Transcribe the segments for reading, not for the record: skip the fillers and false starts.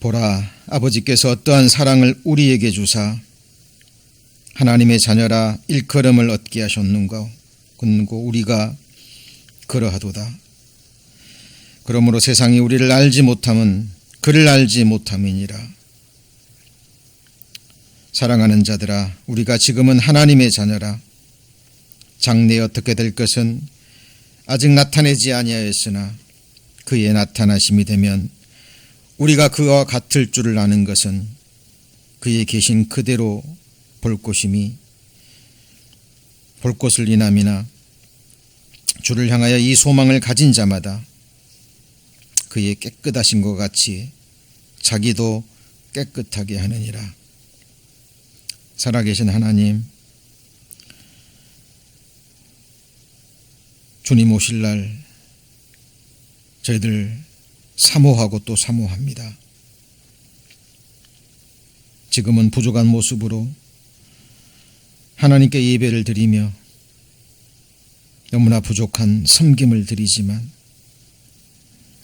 보라, 아버지께서 어떠한 사랑을 우리에게 주사 하나님의 자녀라 일컬음을 얻게 하셨는가. 그리고 우리가 그러하도다. 그러므로 세상이 우리를 알지 못함은 그를 알지 못함이니라. 사랑하는 자들아, 우리가 지금은 하나님의 자녀라. 장래에 어떻게 될 것은 아직 나타내지 아니하였으나 그의 나타나심이 되면 우리가 그와 같을 줄을 아는 것은 그의 계신 그대로 볼 것임이, 볼 것을 인함이나 주를 향하여 이 소망을 가진 자마다 그의 깨끗하신 것 같이 자기도 깨끗하게 하느니라. 살아계신 하나님, 주님 오실 날 저희들 사모하고 또 사모합니다. 지금은 부족한 모습으로 하나님께 예배를 드리며 너무나 부족한 섬김을 드리지만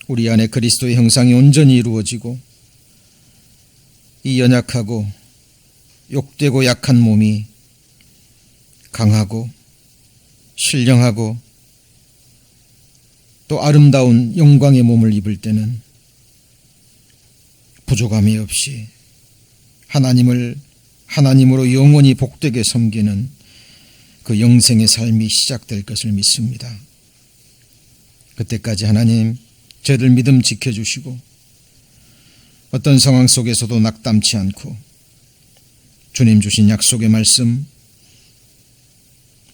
우리 안에 그리스도의 형상이 온전히 이루어지고 이 연약하고 욕되고 약한 몸이 강하고 신령하고 또 아름다운 영광의 몸을 입을 때는 부족함이 없이 하나님으로 영원히 복되게 섬기는 그 영생의 삶이 시작될 것을 믿습니다. 그때까지 하나님 저희들 믿음 지켜주시고 어떤 상황 속에서도 낙담치 않고 주님 주신 약속의 말씀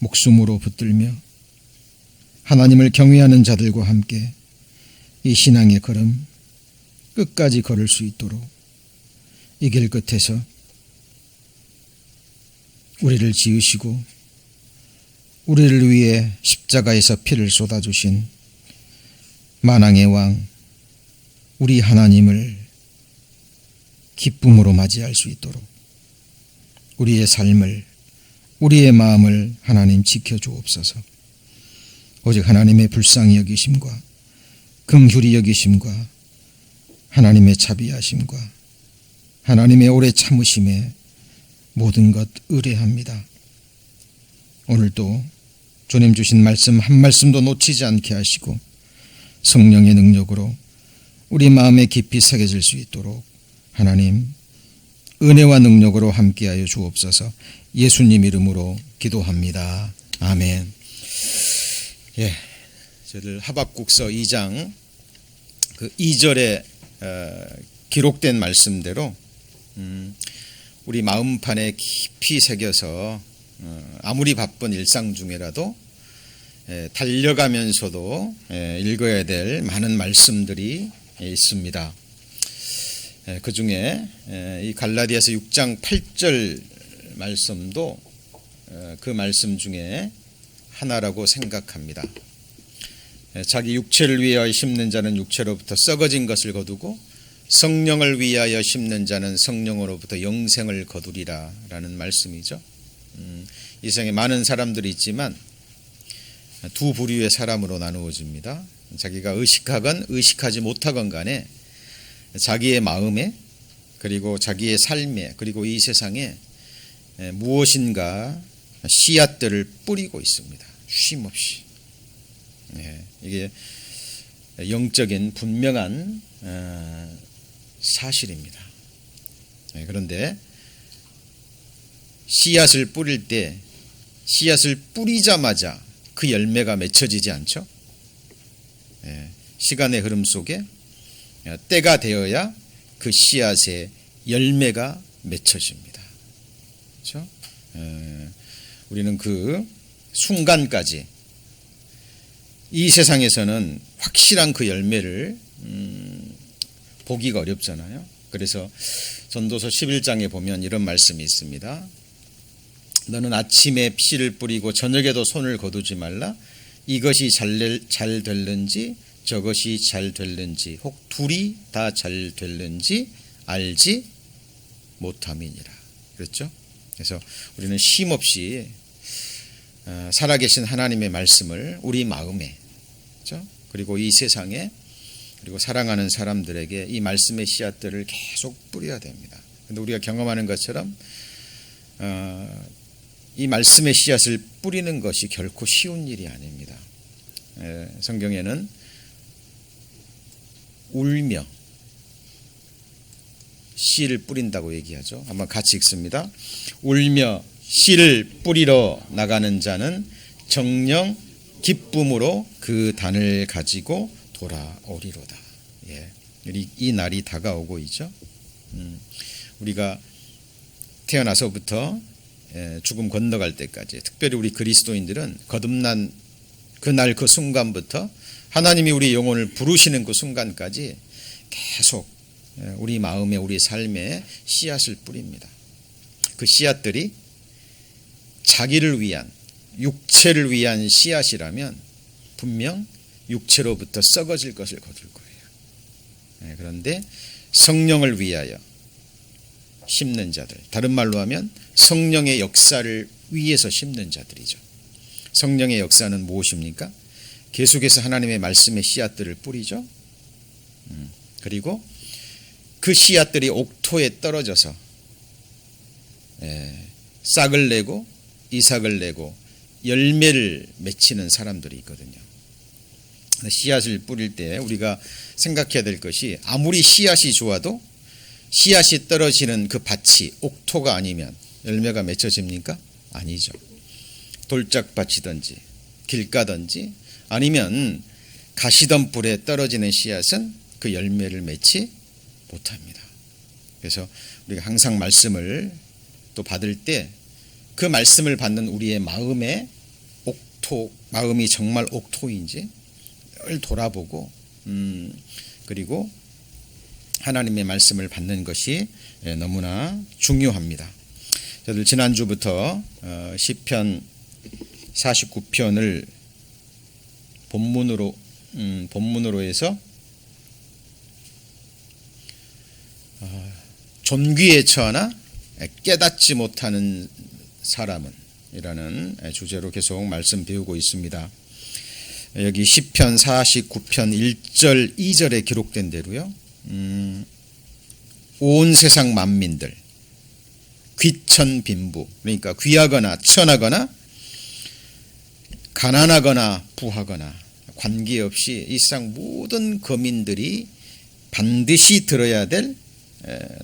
목숨으로 붙들며 하나님을 경외하는 자들과 함께 이 신앙의 걸음 끝까지 걸을 수 있도록 이 길 끝에서 우리를 지으시고 우리를 위해 십자가에서 피를 쏟아주신 만왕의 왕 우리 하나님을 기쁨으로 맞이할 수 있도록 우리의 삶을, 우리의 마음을 하나님 지켜주옵소서. 오직 하나님의 불쌍히 여기심과 긍휼히 여기심과 하나님의 자비하심과 하나님의 오래 참으심에 모든 것 의뢰합니다. 오늘도 주님 주신 말씀 한 말씀도 놓치지 않게 하시고 성령의 능력으로 우리 마음에 깊이 새겨질 수 있도록 하나님 은혜와 능력으로 함께하여 주옵소서. 예수님 이름으로 기도합니다. 아멘. 저희들 하박국서 2장 그 2절에 기록된 말씀대로 우리 마음판에 깊이 새겨서 아무리 바쁜 일상 중에라도 달려가면서도 읽어야 될 많은 말씀들이 있습니다. 그 중에 이 갈라디아서 6장 8절 말씀도 그 말씀 중에 하나라고 생각합니다. 자기 육체를 위하여 심는 자는 육체로부터 썩어진 것을 거두고 성령을 위하여 심는 자는 성령으로부터 영생을 거두리라 라는 말씀이죠. 이 세상에 많은 사람들이 있지만 두 부류의 사람으로 나누어집니다. 자기가 의식하건 의식하지 못하건 간에 자기의 마음에 그리고 자기의 삶에 그리고 이 세상에 무엇인가 씨앗들을 뿌리고 있습니다. 쉼없이. 이게 영적인 분명한 사실입니다. 그런데 씨앗을 뿌릴 때 씨앗을 뿌리자마자 그 열매가 맺혀지지 않죠. 시간의 흐름 속에 때가 되어야 그 씨앗의 열매가 맺혀집니다. 그렇죠? 우리는 그 순간까지 이 세상에서는 확실한 그 열매를 보기가 어렵잖아요. 그래서 전도서 11장에 보면 이런 말씀이 있습니다. 너는 아침에 씨를 뿌리고 저녁에도 손을 거두지 말라. 이것이 잘 될는지 저것이 잘 될는지 혹 둘이 다 잘 될는지 알지 못함이니라. 그렇죠? 그래서 우리는 쉼없이 살아계신 하나님의 말씀을 우리 마음에, 그렇죠? 그리고 이 세상에 그리고 사랑하는 사람들에게 이 말씀의 씨앗들을 계속 뿌려야 됩니다. 그런데 우리가 경험하는 것처럼 이 말씀의 씨앗을 뿌리는 것이 결코 쉬운 일이 아닙니다. 성경에는 울며 씨를 뿌린다고 얘기하죠. 한번 같이 읽습니다. 울며 씨를 뿌리러 나가는 자는 정녕 기쁨으로 그 단을 가지고 돌아오리로다. 이 날이 다가오고 있죠. 우리가 태어나서부터 죽음 건너갈 때까지, 특별히 우리 그리스도인들은 거듭난 그날 그 순간부터 하나님이 우리 영혼을 부르시는 그 순간까지 계속 우리 마음에 우리 삶에 씨앗을 뿌립니다. 그 씨앗들이 자기를 위한, 육체를 위한 씨앗이라면 분명 육체로부터 썩어질 것을 거둘 거예요. 그런데 성령을 위하여 심는 자들, 다른 말로 하면 성령의 역사를 위해서 심는 자들이죠. 성령의 역사는 무엇입니까? 계속해서 하나님의 말씀의 씨앗들을 뿌리죠. 그리고 그 씨앗들이 옥토에 떨어져서 싹을 내고 이삭을 내고 열매를 맺히는 사람들이 있거든요. 씨앗을 뿌릴 때 우리가 생각해야 될 것이, 아무리 씨앗이 좋아도 씨앗이 떨어지는 그 밭이 옥토가 아니면 열매가 맺혀집니까? 아니죠. 돌짝밭이든지 길가든지 아니면 가시덤불에 떨어지는 씨앗은 그 열매를 맺지 못합니다. 그래서 우리가 항상 말씀을 또 받을 때 그 말씀을 받는 우리의 마음의 옥토, 마음이 정말 옥토인지 늘 돌아보고 그리고 하나님의 말씀을 받는 것이 너무나 중요합니다. 저들 지난주부터 시편 49편을 본문으로 해서 존귀에 처하나 깨닫지 못하는 사람은 이라는 주제로 계속 말씀 배우고 있습니다. 여기 시편 49편 1절 2절에 기록된 대로요, 온 세상 만민들 귀천빈부, 그러니까 귀하거나 천하거나 가난하거나 부하거나 관계없이 이 세상 모든 거민들이 반드시 들어야 될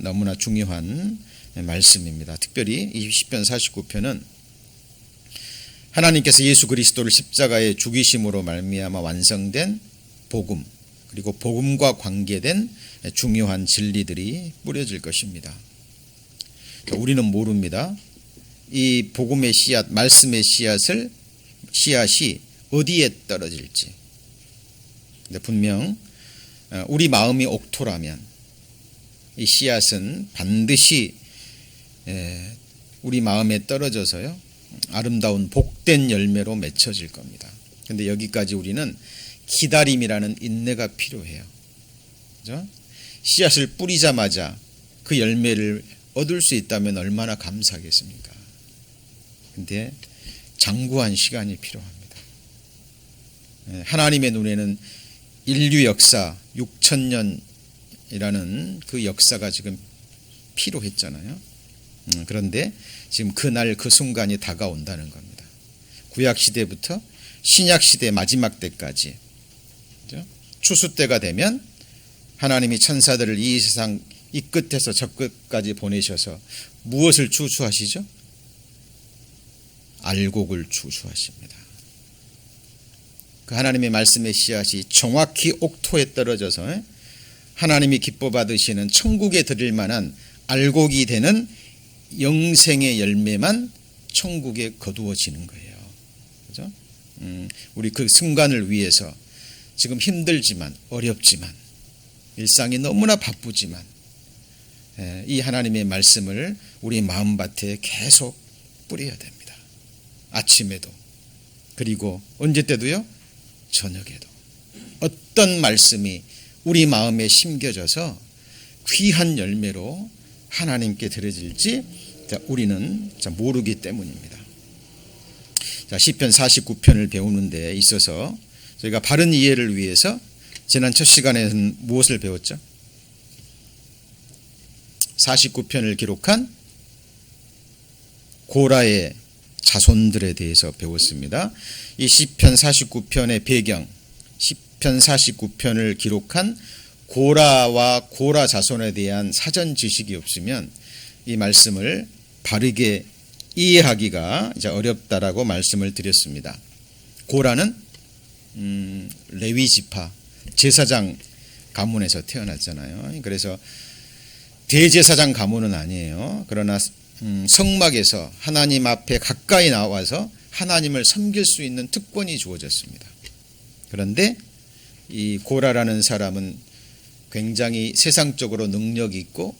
너무나 중요한 말씀입니다. 특별히 이 시편 49편은 하나님께서 예수 그리스도를 십자가에 죽이심으로 말미암아 완성된 복음, 그리고 복음과 관계된 중요한 진리들이 뿌려질 것입니다. 우리는 모릅니다. 이 복음의 씨앗, 말씀의 씨앗이 어디에 떨어질지. 근데 분명 우리 마음이 옥토라면 이 씨앗은 반드시 우리 마음에 떨어져서요, 아름다운 복된 열매로 맺혀질 겁니다. 그런데 여기까지 우리는 기다림이라는 인내가 필요해요. 그죠? 씨앗을 뿌리자마자 그 열매를 얻을 수 있다면 얼마나 감사하겠습니까? 그런데 장구한 시간이 필요합니다. 하나님의 눈에는 인류 역사 6,000년이라는 그 역사가 지금 필요했잖아요. 그런데 지금 그날 그 순간이 다가온다는 겁니다. 구약시대부터 신약시대 마지막 때까지, 그죠? 추수 때가 되면 하나님이 천사들을 이 세상 이 끝에서 저 끝까지 보내셔서 무엇을 추수하시죠? 알곡을 추수하십니다. 그 하나님의 말씀의 씨앗이 정확히 옥토에 떨어져서 하나님이 기뻐 받으시는 천국에 드릴 만한 알곡이 되는 영생의 열매만 천국에 거두어지는 거예요. 그죠? 우리 그 순간을 위해서 지금 힘들지만, 어렵지만, 일상이 너무나 바쁘지만 이 하나님의 말씀을 우리 마음밭에 계속 뿌려야 됩니다. 아침에도, 그리고 언제 때도요? 저녁에도. 어떤 말씀이 우리 마음에 심겨져서 귀한 열매로 하나님께 드려질지 우리는 모르기 때문입니다. 시편 49편을 배우는 데 있어서 저희가 바른 이해를 위해서 지난 첫 시간에는 무엇을 배웠죠? 49편을 기록한 고라의 자손들에 대해서 배웠습니다. 이 시편 49편의 배경, 시편 49편을 기록한 고라와 고라 자손에 대한 사전 지식이 없으면 이 말씀을 바르게 이해하기가 이제 어렵다라고 말씀을 드렸습니다. 고라는 레위 지파 제사장 가문에서 태어났잖아요. 그래서 대제사장 가문은 아니에요. 그러나 성막에서 하나님 앞에 가까이 나와서 하나님을 섬길 수 있는 특권이 주어졌습니다. 그런데 이 고라라는 사람은 굉장히 세상적으로 능력이 있고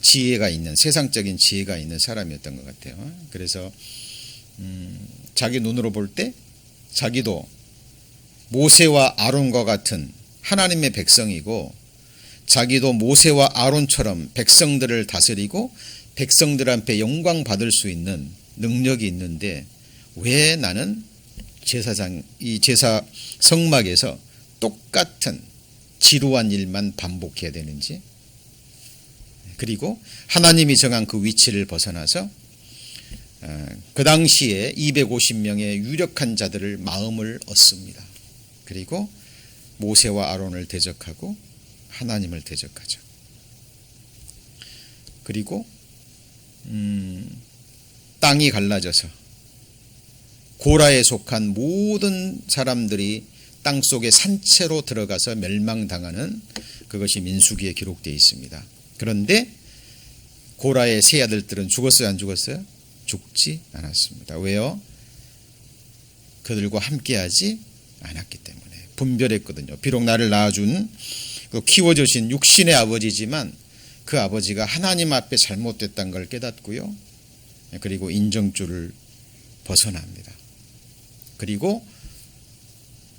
지혜가 있는, 세상적인 지혜가 있는 사람이었던 것 같아요. 그래서 자기 눈으로 볼 때 자기도 모세와 아론과 같은 하나님의 백성이고, 자기도 모세와 아론처럼 백성들을 다스리고 백성들 앞에 영광 받을 수 있는 능력이 있는데 왜 나는 이 제사 성막에서 똑같은 지루한 일만 반복해야 되는지, 그리고 하나님이 정한 그 위치를 벗어나서 그 당시에 250명의 유력한 자들을 마음을 얻습니다. 그리고 모세와 아론을 대적하고 하나님을 대적하죠. 그리고 땅이 갈라져서 고라에 속한 모든 사람들이 땅 속에 산채로 들어가서 멸망당하는 그것이 민수기에 기록되어 있습니다. 그런데 고라의 세 아들들은 죽었어요, 안 죽었어요? 죽지 않았습니다. 왜요? 그들과 함께하지 않았기 때문에. 분별했거든요. 비록 나를 낳아준, 키워주신 육신의 아버지지만 그 아버지가 하나님 앞에 잘못됐다는 걸 깨닫고요. 그리고 인정줄을 벗어납니다. 그리고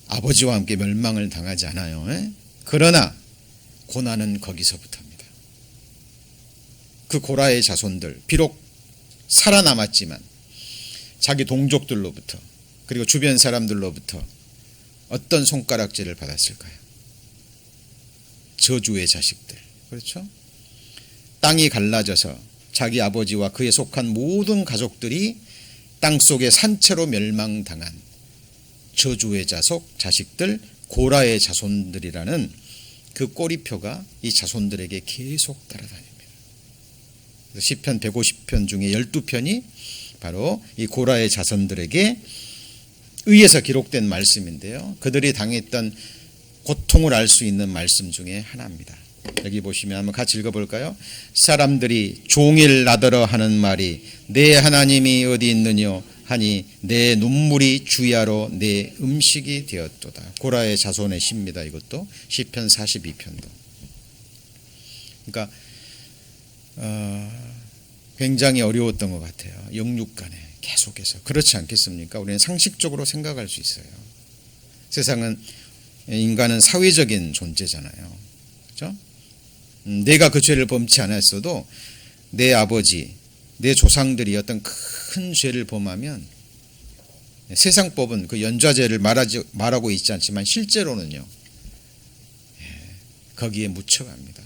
아버지와 함께 멸망을 당하지 않아요. 그러나 고난은 거기서부터입니다. 그 고라의 자손들, 비록 살아남았지만 자기 동족들로부터 그리고 주변 사람들로부터 어떤 손가락질을 받았을까요? 저주의 자식들. 그렇죠? 땅이 갈라져서 자기 아버지와 그에 속한 모든 가족들이 땅속에 산채로 멸망당한 저주의 자식들, 고라의 자손들이라는 그 꼬리표가 이 자손들에게 계속 따라다닙니다. 시편 150편 중에 12편이 바로 이 고라의 자손들에게 의해서 기록된 말씀인데요. 그들이 당했던 고통을 알 수 있는 말씀 중에 하나입니다. 여기 보시면 한번 같이 읽어볼까요? 사람들이 종일 나더러 하는 말이 내 하나님이 어디 있느뇨 하니 내 눈물이 주야로 내 음식이 되었도다. 고라의 자손의 시입니다. 이것도 시편 42편도. 그러니까 굉장히 어려웠던 것 같아요. 영육간에 계속해서. 그렇지 않겠습니까? 우리는 상식적으로 생각할 수 있어요. 세상은, 인간은 사회적인 존재잖아요. 그렇죠? 내가 그 죄를 범치 않았어도 내 아버지, 내 조상들이 어떤 큰 죄를 범하면 세상법은 그 연좌죄를 말하고 있지 않지만 실제로는요, 거기에 묻혀갑니다.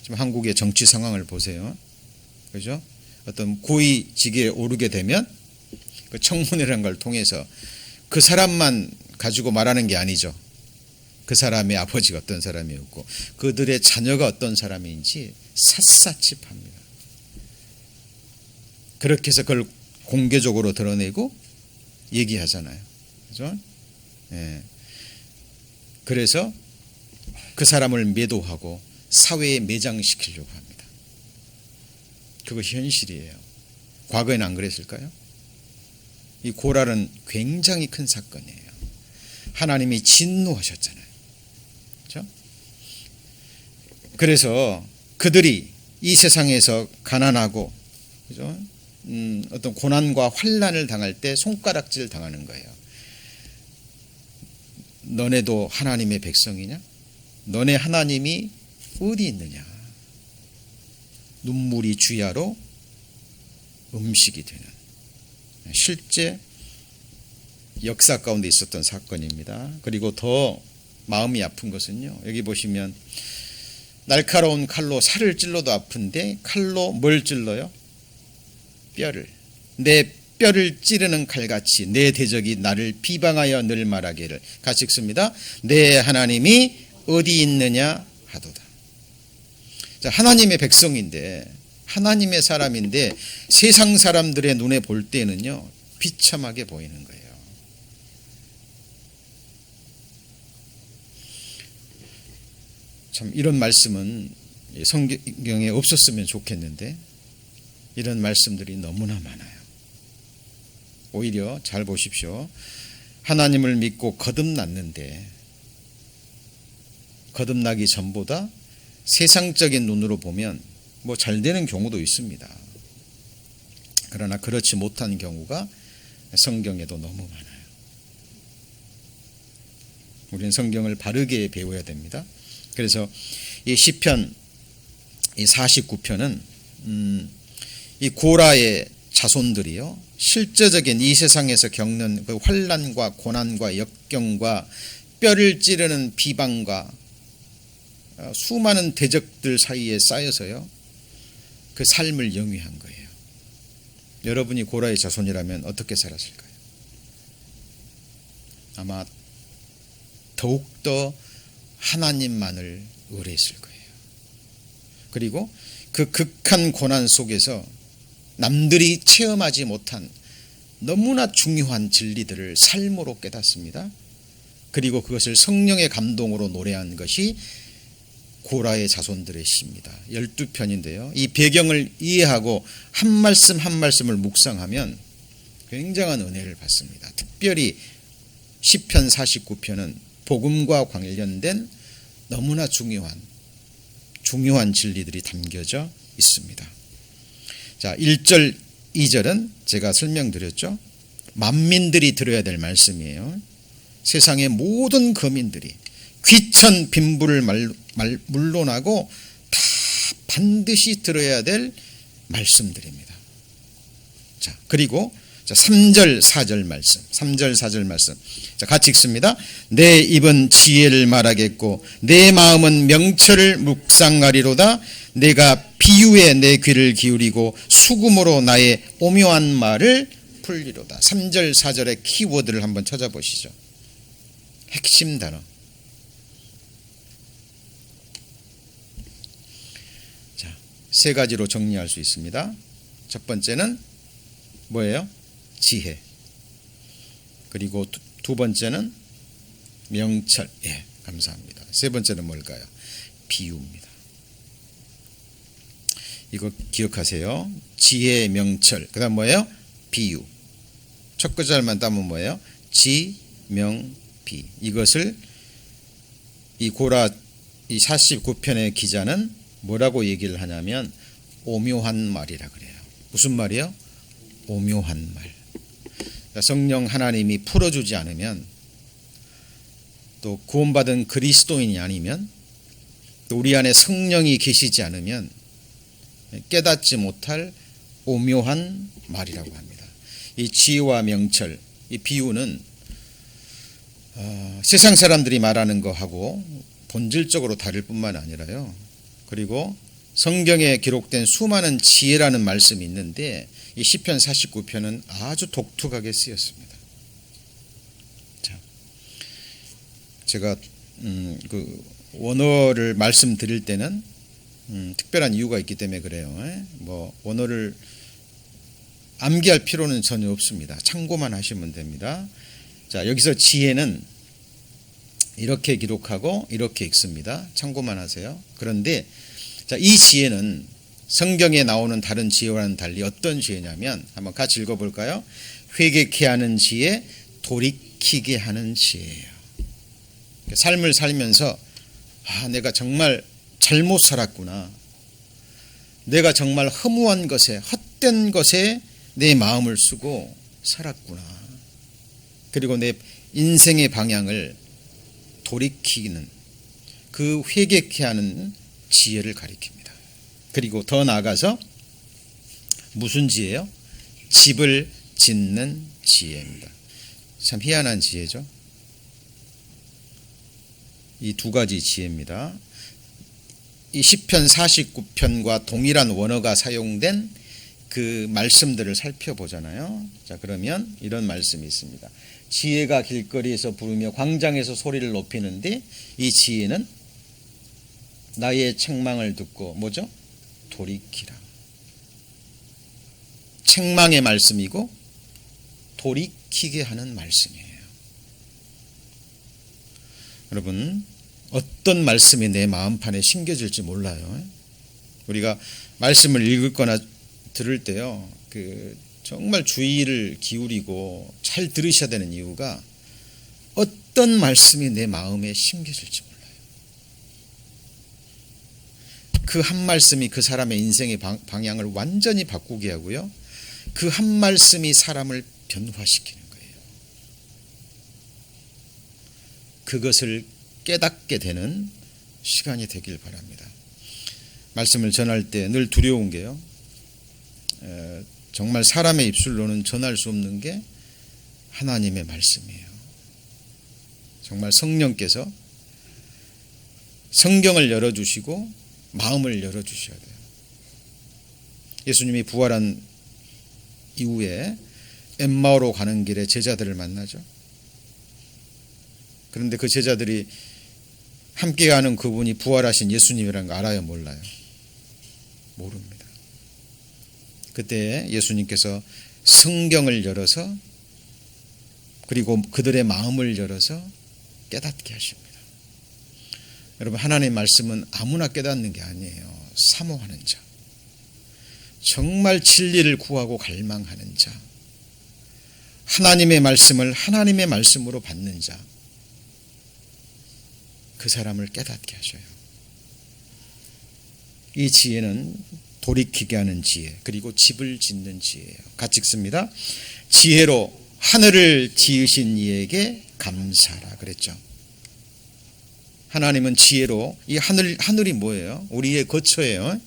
지금 한국의 정치 상황을 보세요. 그죠? 어떤 고위직에 오르게 되면 그 청문회라는 걸 통해서 그 사람만 가지고 말하는 게 아니죠. 그 사람의 아버지가 어떤 사람이었고 그들의 자녀가 어떤 사람인지 샅샅이 팝니다. 그렇게 해서 그걸 공개적으로 드러내고 얘기하잖아요. 그죠? 예. 그래서 그 사람을 매도하고 사회에 매장시키려고 합니다. 그것이 현실이에요. 과거에는 안 그랬을까요? 이 고라는 굉장히 큰 사건이에요. 하나님이 진노하셨잖아요. 그렇죠? 그래서 그들이 이 세상에서 가난하고, 그죠? 어떤 고난과 환난을 당할 때 손가락질 당하는 거예요. 너네도 하나님의 백성이냐? 너네 하나님이 어디 있느냐? 눈물이 주야로 음식이 되는 실제 역사 가운데 있었던 사건입니다. 그리고 더 마음이 아픈 것은요. 여기 보시면 날카로운 칼로 살을 찔러도 아픈데 칼로 뭘 찔러요? 뼈를. 내 뼈를 찌르는 칼같이 내 대적이 나를 비방하여 늘 말하기를. 같이 읽습니다. 내 하나님이 어디 있느냐 하도다. 자, 하나님의 백성인데 하나님의 사람인데 세상 사람들의 눈에 볼 때는요 비참하게 보이는 거예요. 참 이런 말씀은 성경에 없었으면 좋겠는데 이런 말씀들이 너무나 많아요. 오히려 잘 보십시오. 하나님을 믿고 거듭났는데 거듭나기 전보다 세상적인 눈으로 보면 뭐 잘 되는 경우도 있습니다. 그러나 그렇지 못한 경우가 성경에도 너무 많아요. 우리는 성경을 바르게 배워야 됩니다. 그래서 이 시편 이 49편은 이 고라의 자손들이요 실제적인 이 세상에서 겪는 그 환난과 고난과 역경과 뼈를 찌르는 비방과 수많은 대적들 사이에 쌓여서요 그 삶을 영위한 거예요. 여러분이 고라의 자손이라면 어떻게 살았을까요? 아마 더욱더 하나님만을 의뢰했을 거예요. 그리고 그 극한 고난 속에서 남들이 체험하지 못한 너무나 중요한 진리들을 삶으로 깨닫습니다. 그리고 그것을 성령의 감동으로 노래한 것이 고라의 자손들의 시입니다. 12편인데요. 이 배경을 이해하고 한 말씀 한 말씀을 묵상하면 굉장한 은혜를 받습니다. 특별히 시편 49편은 복음과 관련된 너무나 중요한 진리들이 담겨져 있습니다. 자, 1절, 2절은 제가 설명드렸죠. 만민들이 들어야 될 말씀이에요. 세상의 모든 거민들이 귀천 빈부를 물론하고 다 반드시 들어야 될 말씀들입니다. 자, 그리고 3절, 4절 말씀. 3절, 4절 말씀. 자, 같이 읽습니다. 내 입은 지혜를 말하겠고 내 마음은 명철을 묵상하리로다. 내가 비유에 내 귀를 기울이고 수금으로 나의 오묘한 말을 풀리로다. 3절, 4절의 키워드를 한번 찾아보시죠. 핵심 단어. 자, 세 가지로 정리할 수 있습니다. 첫 번째는 뭐예요? 지혜. 그리고 두 번째는 명철. 예, 감사합니다. 세 번째는 뭘까요? 비유입니다. 이거 기억하세요. 지혜, 명철. 그 다음 뭐예요? 비유. 첫 글자만 따면 뭐예요? 지, 명, 비. 이것을 이 고라 이 49편의 기자는 뭐라고 얘기를 하냐면 오묘한 말이라 그래요. 무슨 말이요? 오묘한 말. 성령 하나님이 풀어주지 않으면 또 구원받은 그리스도인이 아니면 또 우리 안에 성령이 계시지 않으면 깨닫지 못할 오묘한 말이라고 합니다. 이 지혜와 명철, 이 비유는 세상 사람들이 말하는 거하고 본질적으로 다를 뿐만 아니라요. 그리고 성경에 기록된 수많은 지혜라는 말씀이 있는데 이 시편 49편은 아주 독특하게 쓰였습니다. 자, 제가 그 원어를 말씀드릴 때는 특별한 이유가 있기 때문에 그래요. 뭐 원어를 암기할 필요는 전혀 없습니다. 참고만 하시면 됩니다. 자, 여기서 지혜는 이렇게 기록하고 이렇게 읽습니다. 참고만 하세요. 그런데 자, 이 지혜는 성경에 나오는 다른 지혜와는 달리 어떤 지혜냐면 한번 같이 읽어볼까요? 회개케 하는 지혜, 돌이키게 하는 지혜예요. 삶을 살면서 내가 정말 잘못 살았구나. 내가 정말 허무한 것에 헛된 것에 내 마음을 쓰고 살았구나. 그리고 내 인생의 방향을 돌이키는 그 회개케 하는 지혜를 가리킵니다. 그리고 더 나아가서 무슨 지혜요? 집을 짓는 지혜입니다. 참 희한한 지혜죠. 이 두 가지 지혜입니다. 이 시편 49편과 동일한 원어가 사용된 그 말씀들을 살펴보잖아요. 자, 그러면 이런 말씀이 있습니다. 지혜가 길거리에서 부르며 광장에서 소리를 높이는데 이 지혜는 나의 책망을 듣고 뭐죠? 돌이키라. 책망의 말씀이고 돌이키게 하는 말씀이에요. 여러분, 어떤 말씀이 내 마음판에 심겨질지 몰라요. 우리가 말씀을 읽거나 들을 때요, 정말 주의를 기울이고 잘 들으셔야 되는 이유가 어떤 말씀이 내 마음에 심겨질지 몰라요. 그 한 말씀이 그 사람의 인생의 방향을 완전히 바꾸게 하고요, 그 한 말씀이 사람을 변화시키는 거예요. 그것을 깨닫게 되는 시간이 되길 바랍니다. 말씀을 전할 때 늘 두려운 게요, 정말 사람의 입술로는 전할 수 없는 게 하나님의 말씀이에요. 정말 성령께서 성경을 열어주시고 마음을 열어주셔야 돼요. 예수님이 부활한 이후에 엠마오로 가는 길에 제자들을 만나죠. 그런데 그 제자들이 함께하는 그분이 부활하신 예수님이라는 거 알아요? 몰라요? 모릅니다. 그때 예수님께서 성경을 열어서 그리고 그들의 마음을 열어서 깨닫게 하십니다. 여러분, 하나님의 말씀은 아무나 깨닫는 게 아니에요. 사모하는 자, 정말 진리를 구하고 갈망하는 자, 하나님의 말씀을 하나님의 말씀으로 받는 자, 그 사람을 깨닫게 하셔요. 이 지혜는 돌이키게 하는 지혜, 그리고 집을 짓는 지혜예요. 같이 읽습니다. 지혜로 하늘을 지으신 이에게 감사라 그랬죠. 하나님은 지혜로 이 하늘이 뭐예요? 우리의 거처예요.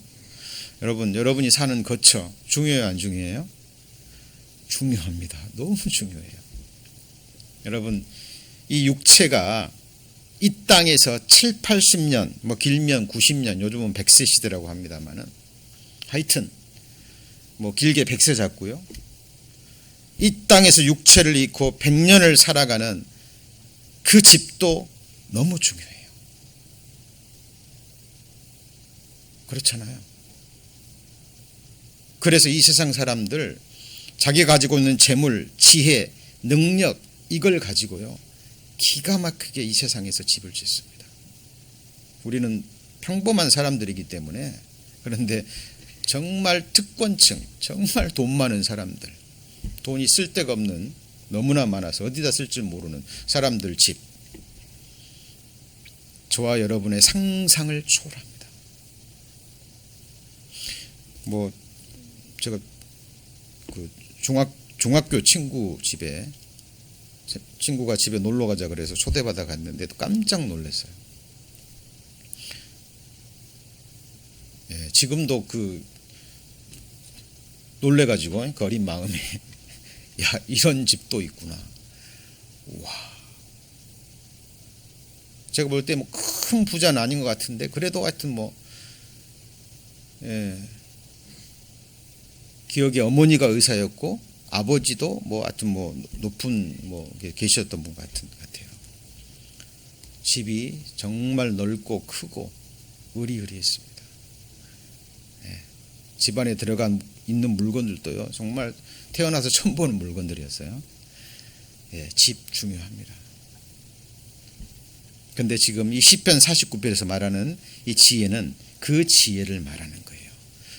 여러분이 사는 거처 중요해요, 안 중요해요? 중요합니다. 너무 중요해요. 여러분, 이 육체가 이 땅에서 7, 80년, 뭐 길면 90년, 요즘은 100세 시대라고 합니다만은 하여튼 뭐 길게 100세 잡고요, 이 땅에서 육체를 잃고 100년을 살아가는 그 집도 너무 중요해요. 그렇잖아요. 그래서 이 세상 사람들 자기가 가지고 있는 재물, 지혜, 능력, 이걸 가지고요 기가 막히게 이 세상에서 집을 짓습니다. 우리는 평범한 사람들이기 때문에. 그런데 정말 특권층, 정말 돈 많은 사람들, 돈이 쓸 데가 없는, 너무나 많아서 어디다 쓸지 모르는 사람들 집, 저와 여러분의 상상을 초월합니다. 뭐 제가 그 중학교 친구 집에, 친구가 집에 놀러 가자 그래서 초대받아 갔는데 깜짝 놀랐어요. 예, 지금도 놀래가지고 그 어린 마음에 야, 이런 집도 있구나. 와, 제가 볼 때 뭐 큰 부자는 아닌 것 같은데 그래도 하여튼 뭐, 예, 기억에 어머니가 의사였고 아버지도 뭐 하여튼 뭐 높은 뭐 계셨던 분 같은 것 같아요. 집이 정말 넓고 크고 으리으리했습니다. 예, 집안에 들어간 있는 물건들도요 정말 태어나서 처음 보는 물건들이었어요. 예, 집 중요합니다. 근데 지금 이 시편 49편에서 말하는 이 지혜는 그 지혜를 말하는 거예요.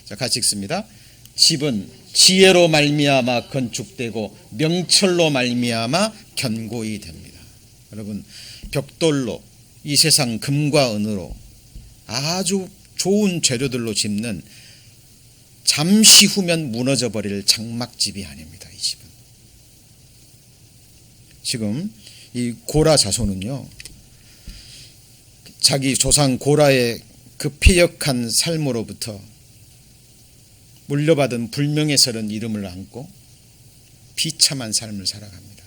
자, 같이 읽습니다. 집은 지혜로 말미암아 건축되고 명철로 말미암아 견고히 됩니다. 여러분, 벽돌로, 이 세상 금과 은으로 아주 좋은 재료들로 짓는 잠시 후면 무너져 버릴 장막집이 아닙니다. 이 집은. 지금 이 고라 자손은요, 자기 조상 고라의 그 패역한 삶으로부터 물려받은 불명예스러운 이름을 안고 비참한 삶을 살아갑니다.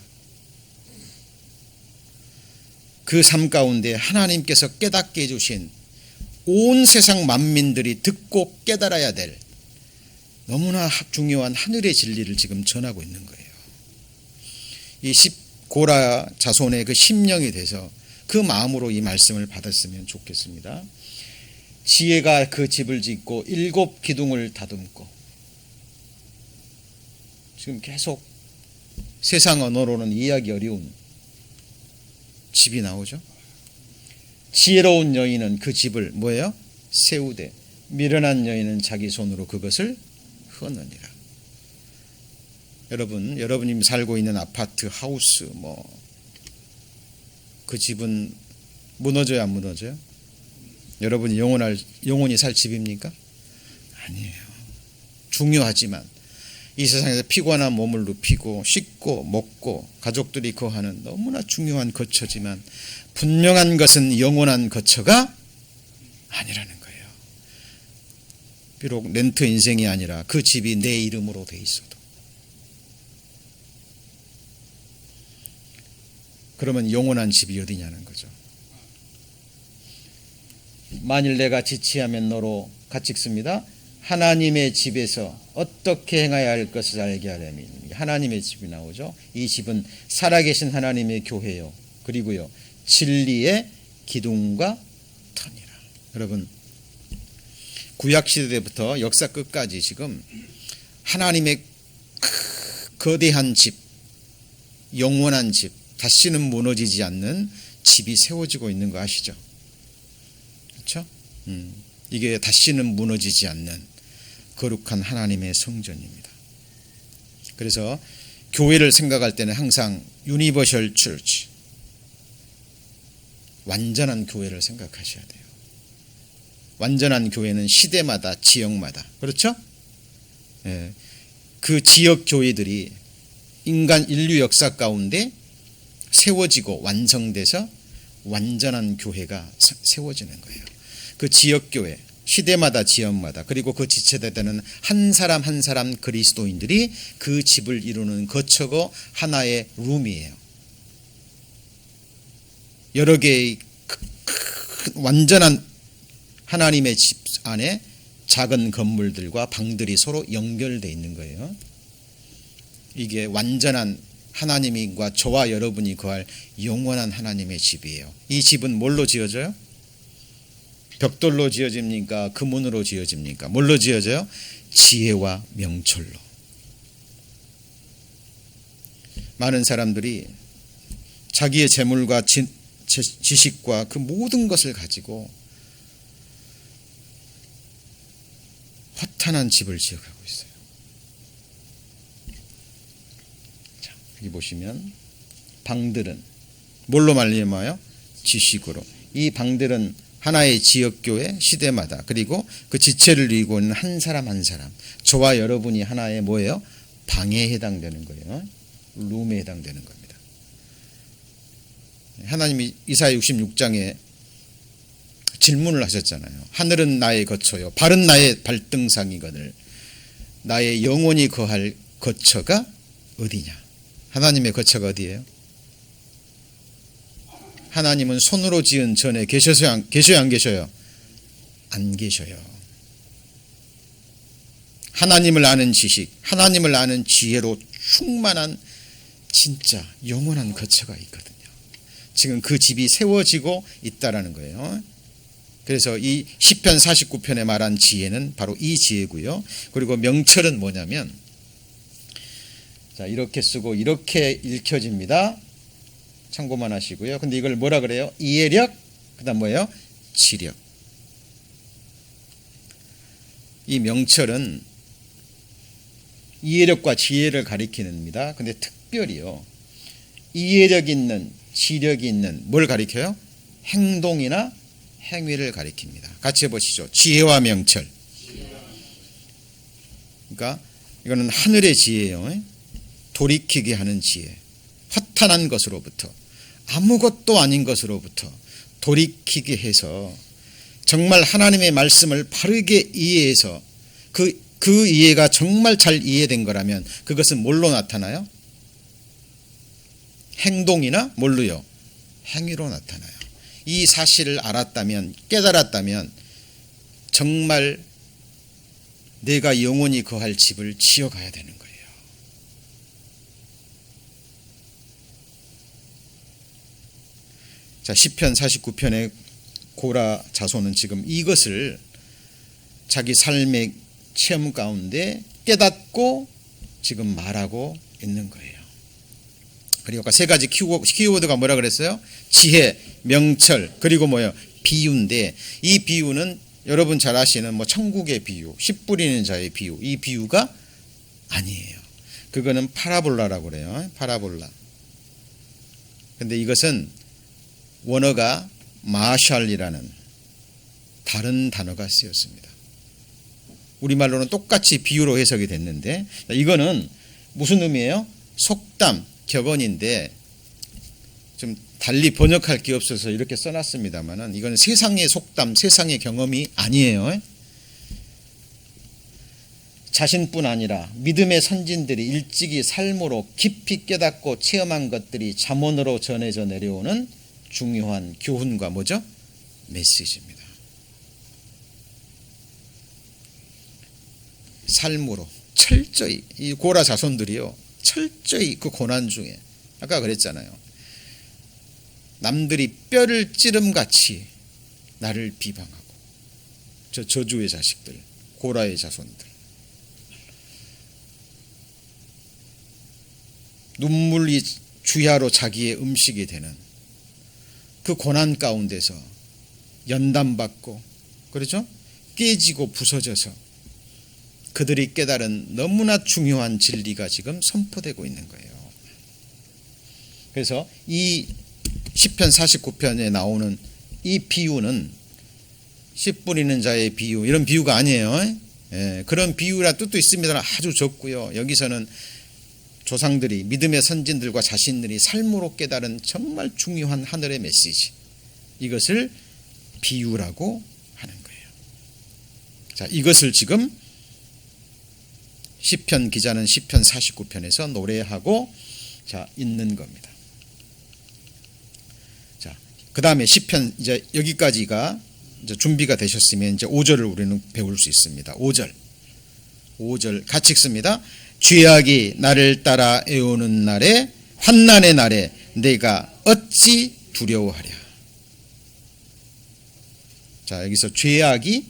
그 삶 가운데 하나님께서 깨닫게 해주신 온 세상 만민들이 듣고 깨달아야 될 너무나 중요한 하늘의 진리를 지금 전하고 있는 거예요. 이 고라 자손의 그 심령이 돼서 그 마음으로 이 말씀을 받았으면 좋겠습니다. 지혜가 그 집을 짓고 7 기둥을 다듬고, 지금 계속 세상 언어로는 이해하기 어려운 집이 나오죠. 지혜로운 여인은 그 집을 뭐예요? 세우되 미련한 여인은 자기 손으로 그것을 허느니라. 여러분이 살고 있는 아파트, 하우스, 그 집은 무너져야 안 무너져요? 여러분이 영원히 살 집입니까? 아니에요. 중요하지만 이 세상에서 피곤한 몸을 눕히고 씻고 먹고 가족들이 거하는 너무나 중요한 거처지만 분명한 것은 영원한 거처가 아니라는 거예요. 비록 렌트 인생이 아니라 그 집이 내 이름으로 돼 있어도. 그러면 영원한 집이 어디냐는 거죠. 만일 내가 지치하면 너로 같이 읽습니다. 하나님의 집에서 어떻게 행해야 할 것을 알게 하려면, 하나님의 집이 나오죠. 이 집은 살아계신 하나님의 교회요, 그리고요 진리의 기둥과 터니라. 여러분, 구약시대 때부터 역사 끝까지 지금 하나님의 거대한 집, 영원한 집, 다시는 무너지지 않는 집이 세워지고 있는 거 아시죠? 그렇죠? 이게 다시는 무너지지 않는 거룩한 하나님의 성전입니다. 그래서 교회를 생각할 때는 항상 유니버셜 처치, 완전한 교회를 생각하셔야 돼요. 완전한 교회는 시대마다 지역마다, 그렇죠? 예, 그 지역 교회들이 인류 역사 가운데 세워지고 완성돼서 완전한 교회가 세워지는 거예요. 그 지역교회, 시대마다 지역마다, 그리고 그 지체되는 한 사람 한 사람 그리스도인들이 그 집을 이루는 거처고 하나의 룸이에요. 여러 개의 완전한 하나님의 집 안에 작은 건물들과 방들이 서로 연결되어 있는 거예요. 이게 완전한 하나님과 저와 여러분이 거할 영원한 하나님의 집이에요. 이 집은 뭘로 지어져요? 벽돌로 지어집니까? 금문으로 지어집니까? 뭘로 지어져요? 지혜와 명철로. 많은 사람들이 자기의 재물과 지식과 그 모든 것을 가지고 허탄한 집을 지어가고 있어요. 자, 여기 보시면 방들은 뭘로 말미암아요? 지식으로. 이 방들은 하나의 지역교회 시대마다, 그리고 그 지체를 이루고 있는 한 사람 한 사람, 저와 여러분이 하나의 뭐예요? 방에 해당되는 거예요. 룸에 해당되는 겁니다. 하나님이 이사야 66장에 질문을 하셨잖아요. 하늘은 나의 거처요, 발은 나의 발등상이거늘 나의 영혼이 거할 거처가 어디냐? 하나님의 거처가 어디예요? 하나님은 손으로 지은 전에 계셔요, 안 계셔요? 안 계셔요. 하나님을 아는 지식, 하나님을 아는 지혜로 충만한 진짜 영원한 거처가 있거든요. 지금 그 집이 세워지고 있다라는 거예요. 그래서 이 시편 49편에 말한 지혜는 바로 이 지혜고요. 그리고 명철은 뭐냐면, 자, 이렇게 쓰고 이렇게 읽혀집니다. 참고만 하시고요. 근데 이걸 뭐라 그래요? 이해력, 그다음 뭐예요? 지력. 이 명철은 이해력과 지혜를 가리키는입니다. 근데 특별히요, 이해력 있는, 지력이 있는 뭘 가리켜요? 행동이나 행위를 가리킵니다. 같이 해보시죠. 지혜와 명철. 그러니까 이거는 하늘의 지혜예요. 돌이키게 하는 지혜. 허탄한 것으로부터, 아무것도 아닌 것으로부터 돌이키게 해서 정말 하나님의 말씀을 바르게 이해해서 그 이해가 정말 잘 이해된 거라면 그것은 뭘로 나타나요? 행동이나 뭘로요? 행위로 나타나요. 이 사실을 알았다면, 깨달았다면 정말 내가 영원히 거할 집을 지어가야 되는 거예요. 자, 시편 49편의 고라 자손은 지금 이것을 자기 삶의 체험 가운데 깨닫고 지금 말하고 있는 거예요. 그리고 아까 세 가지 키워드가 뭐라 그랬어요? 지혜, 명철, 그리고 뭐예요? 비유인데, 이 비유는 여러분 잘 아시는 뭐 천국의 비유, 씨 뿌리는 자의 비유, 이 비유가 아니에요. 그거는 파라볼라라고 그래요. 파라볼라. 근데 이것은 원어가 마샬이라는 다른 단어가 쓰였습니다. 우리말로는 똑같이 비유로 해석이 됐는데, 이거는 무슨 의미예요? 속담, 격언인데 좀 달리 번역할 게 없어서 이렇게 써놨습니다만은 이건 세상의 속담, 세상의 경험이 아니에요. 자신뿐 아니라 믿음의 선진들이 일찍이 삶으로 깊이 깨닫고 체험한 것들이 잠언으로 전해져 내려오는 중요한 교훈과 뭐죠? 메시지입니다. 삶으로 철저히, 이 고라 자손들이요, 철저히 그 고난 중에, 아까 그랬잖아요, 남들이 뼈를 찌름같이 나를 비방하고, 저 저주의 자식들, 고라의 자손들, 눈물이 주야로 자기의 음식이 되는 그 고난 가운데서 연단받고, 그렇죠? 깨지고 부서져서 그들이 깨달은 너무나 중요한 진리가 지금 선포되고 있는 거예요. 그래서 이 시편 49편에 나오는 이 비유는 씨 뿌리는 자의 비유, 이런 비유가 아니에요. 그런 비유라 뜻도 있습니다만 아주 적고요. 여기서는 조상들이, 믿음의 선진들과 자신들이 삶으로 깨달은 정말 중요한 하늘의 메시지, 이것을 비유라고 하는 거예요. 자, 이것을 지금 시편 기자는 시편 49편에서 노래하고 자 있는 겁니다. 자, 그다음에 시편, 이제 여기까지가 이제 준비가 되셨으면 이제 5절을 우리는 배울 수 있습니다. 5절 같이 읽습니다. 죄악이 나를 따라 애우는 날에, 환난의 날에 내가 어찌 두려워하랴. 자, 여기서 죄악이,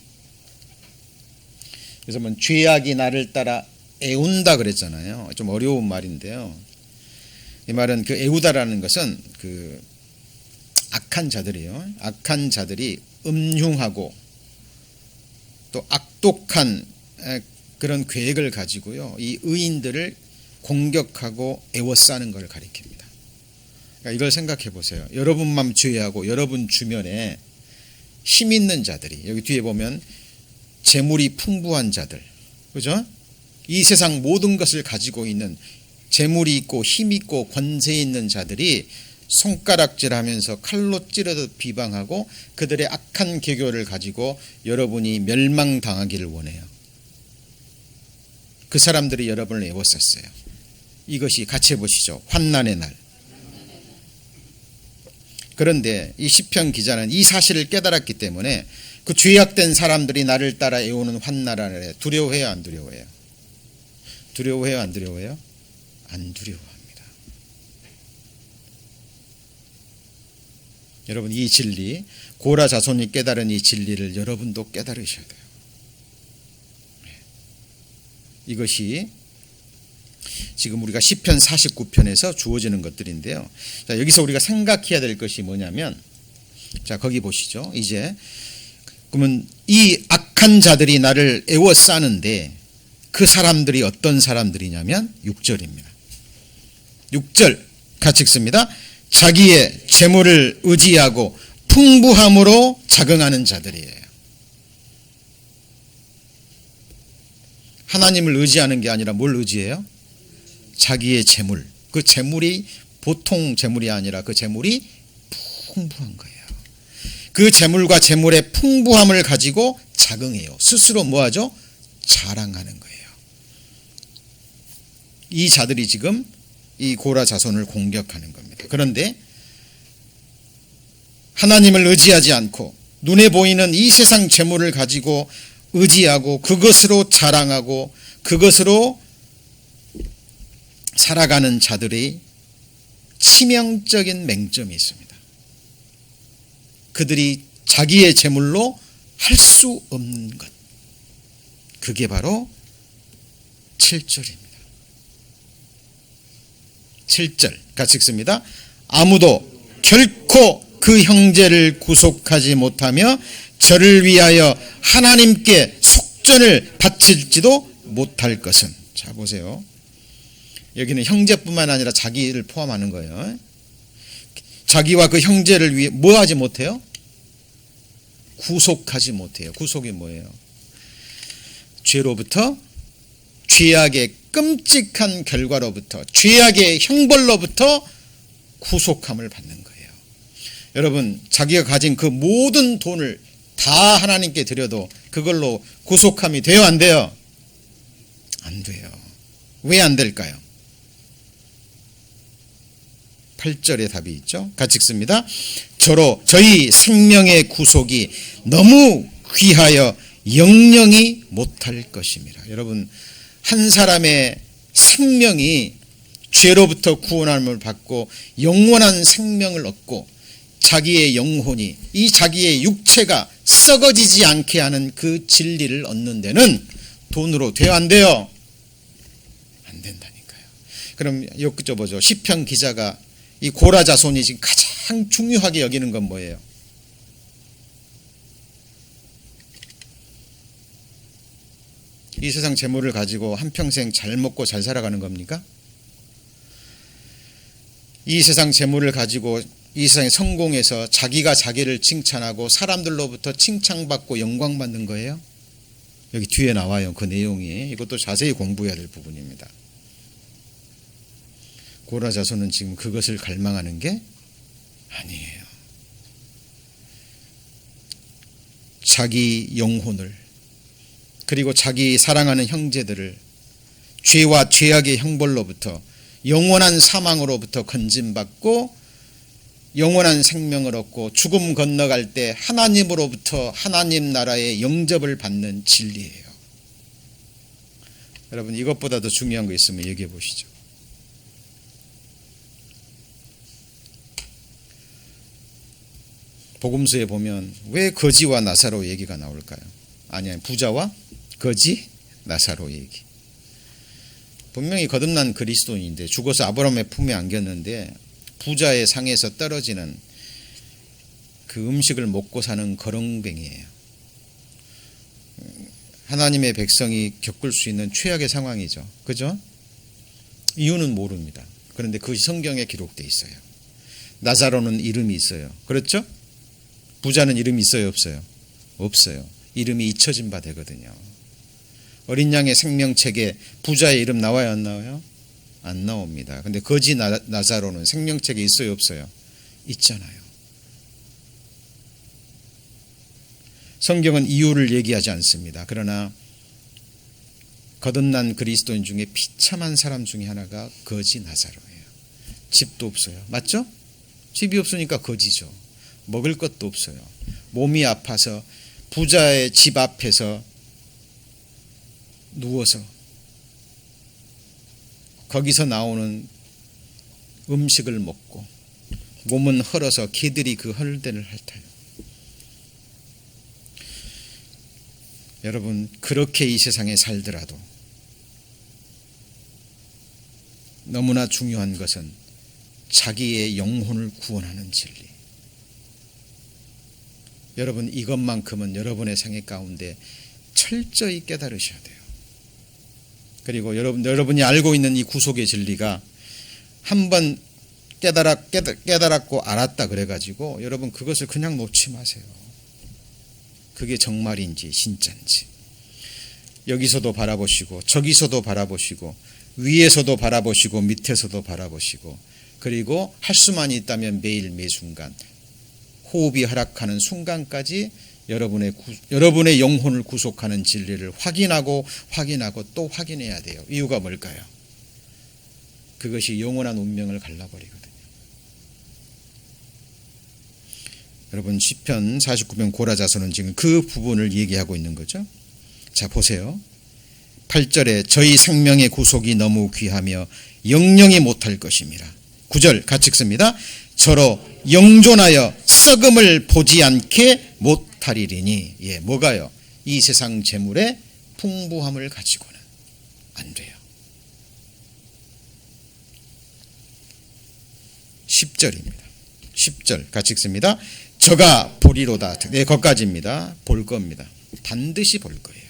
그래서 뭐 죄악이 나를 따라 애운다 그랬잖아요. 좀 어려운 말인데요. 이 말은 그 애우다라는 것은 그 악한 자들이에요. 악한 자들이 음흉하고 또 악독한 그런 계획을 가지고요, 이 의인들을 공격하고 애워싸는 걸 가리킵니다. 그러니까 이걸 생각해 보세요. 여러분만 죄하고 여러분 주변에 힘 있는 자들이, 여기 뒤에 보면 재물이 풍부한 자들, 그죠? 이 세상 모든 것을 가지고 있는, 재물이 있고 힘 있고 권세 있는 자들이 손가락질하면서 칼로 찌르듯 비방하고 그들의 악한 계교를 가지고 여러분이 멸망당하기를 원해요. 그 사람들이 여러분을 애워쌌어요. 이것이 같이 해보시죠. 환난의 날. 그런데 이 시편 기자는 이 사실을 깨달았기 때문에 그 죄악된 사람들이 나를 따라 애우는 환난의 날에 두려워해요, 안 두려워해요? 두려워해요, 안 두려워해요? 안 두려워합니다. 여러분, 이 진리, 고라 자손이 깨달은 이 진리를 여러분도 깨달으셔야 돼요. 이것이 지금 우리가 시편 49편에서 주어지는 것들인데요. 자, 여기서 우리가 생각해야 될 것이 뭐냐면, 자, 거기 보시죠. 이제 그러면 이 악한 자들이 나를 애워싸는데 그 사람들이 어떤 사람들이냐면 6절입니다. 6절 같이 읽습니다. 자기의 재물을 의지하고 풍부함으로 자긍하는 자들이에요. 하나님을 의지하는 게 아니라 뭘 의지해요? 자기의 재물. 그 재물이 보통 재물이 아니라 그 재물이 풍부한 거예요. 그 재물과 재물의 풍부함을 가지고 자긍해요. 스스로 뭐하죠? 자랑하는 거예요. 이 자들이 지금 이 고라 자손을 공격하는 겁니다. 그런데 하나님을 의지하지 않고 눈에 보이는 이 세상 재물을 가지고 의지하고 그것으로 자랑하고 그것으로 살아가는 자들의 치명적인 맹점이 있습니다. 그들이 자기의 재물로 할 수 없는 것. 그게 바로 7절입니다. 7절 같이 읽습니다. 아무도 결코 그 형제를 구속하지 못하며 저를 위하여 하나님께 속전을 바칠지도 못할 것은. 자 보세요. 여기는 형제뿐만 아니라 자기를 포함하는 거예요. 자기와 그 형제를 위해 뭐 하지 못해요? 구속하지 못해요. 구속이 뭐예요? 죄로부터, 죄악의 끔찍한 결과로부터, 죄악의 형벌로부터 구속함을 받는 거예요. 여러분, 자기가 가진 그 모든 돈을 다 하나님께 드려도 그걸로 구속함이 돼요, 안 돼요? 안 돼요. 왜 안 될까요? 8절에 답이 있죠. 같이 읽습니다. 저로 저희 생명의 구속이 너무 귀하여 영영이 못할 것임이라. 여러분, 한 사람의 생명이 죄로부터 구원함을 받고 영원한 생명을 얻고 자기의 영혼이, 이 자기의 육체가 썩어지지 않게 하는 그 진리를 얻는 데는 돈으로 돼요, 안 돼요? 안 된다니까요. 그럼 여기서 보죠. 시편 기자가 이 고라 자손이 지금 가장 중요하게 여기는 건 뭐예요? 이 세상 재물을 가지고 한평생 잘 먹고 잘 살아가는 겁니까? 이 세상 재물을 가지고 이 세상에 성공해서 자기가 자기를 칭찬하고 사람들로부터 칭찬받고 영광받는 거예요? 여기 뒤에 나와요. 그 내용이. 이것도 자세히 공부해야 될 부분입니다. 고라 자손은 지금 그것을 갈망하는 게 아니에요. 자기 영혼을, 그리고 자기 사랑하는 형제들을 죄와 죄악의 형벌로부터, 영원한 사망으로부터 건짐받고 영원한 생명을 얻고 죽음 건너갈 때 하나님으로부터 하나님 나라의 영접을 받는 진리예요. 여러분, 이것보다 더 중요한 거 있으면 얘기해 보시죠. 복음서에 보면 왜 거지와 나사로 얘기가 나올까요? 아니, 부자와 거지, 나사로 얘기. 분명히 거듭난 그리스도인인데 죽어서 아브라함의 품에 안겼는데 부자의 상에서 떨어지는 그 음식을 먹고 사는 거렁뱅이에요. 하나님의 백성이 겪을 수 있는 최악의 상황이죠. 그죠? 이유는 모릅니다. 그런데 그것이 성경에 기록되어 있어요. 나사로는 이름이 있어요. 그렇죠? 부자는 이름이 있어요, 없어요? 없어요. 이름이 잊혀진 바 되거든요. 어린 양의 생명책에 부자의 이름 나와요, 안 나와요? 안 나옵니다. 근데 거지 나사로는 생명책에 있어요, 없어요? 있잖아요. 성경은 이유를 얘기하지 않습니다. 그러나 거듭난 그리스도인 중에 비참한 사람 중에 하나가 거지 나사로예요. 집도 없어요. 맞죠? 집이 없으니까 거지죠. 먹을 것도 없어요. 몸이 아파서 부자의 집 앞에서 누워서 거기서 나오는 음식을 먹고 몸은 헐어서 개들이 그 헐대를 핥아요. 여러분, 그렇게 이 세상에 살더라도 너무나 중요한 것은 자기의 영혼을 구원하는 진리. 여러분, 이것만큼은 여러분의 생애 가운데 철저히 깨달으셔야 돼요. 그리고 여러분이 알고 있는 이 구속의 진리가 한번 깨달았고 알았다 그래가지고 여러분 그것을 그냥 놓지 마세요. 그게 정말인지 진짜인지 여기서도 바라보시고 저기서도 바라보시고 위에서도 바라보시고 밑에서도 바라보시고, 그리고 할 수만 있다면 매일 매순간 호흡이 허락하는 순간까지 여러분의 영혼을 구속하는 진리를 확인하고 또 확인해야 돼요. 이유가 뭘까요? 그것이 영원한 운명을 갈라버리거든요. 여러분 시편 49편 고라자서는 지금 그 부분을 얘기하고 있는 거죠. 자 보세요. 8절에 저희 생명의 구속이 너무 귀하며 영영이 못할 것임이라. 9절 같이 읽습니다. 저로 영존하여 썩음을 보지 않게 못하리니. 예, 뭐가요? 이 세상 재물의 풍부함을 가지고는 안 돼요. 10절입니다. 10절 같이 읽습니다. 저가 보리로다. 네, 거기까지입니다. 볼 겁니다. 반드시 볼 거예요.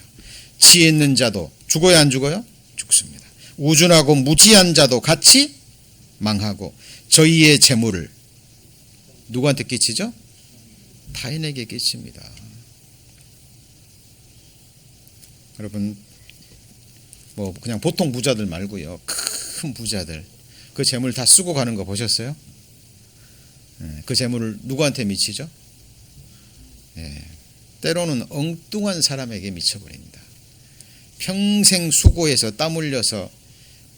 지혜 있는 자도 죽어야 안 죽어요? 죽습니다. 우준하고 무지한 자도 같이 망하고 저희의 재물을 누구한테 끼치죠? 타인에게 끼칩니다. 여러분 뭐 그냥 보통 부자들 말고요. 큰 부자들 그 재물 다 쓰고 가는 거 보셨어요? 그 재물을 누구한테 미치죠? 때로는 엉뚱한 사람에게 미쳐버립니다. 평생 수고해서 땀 흘려서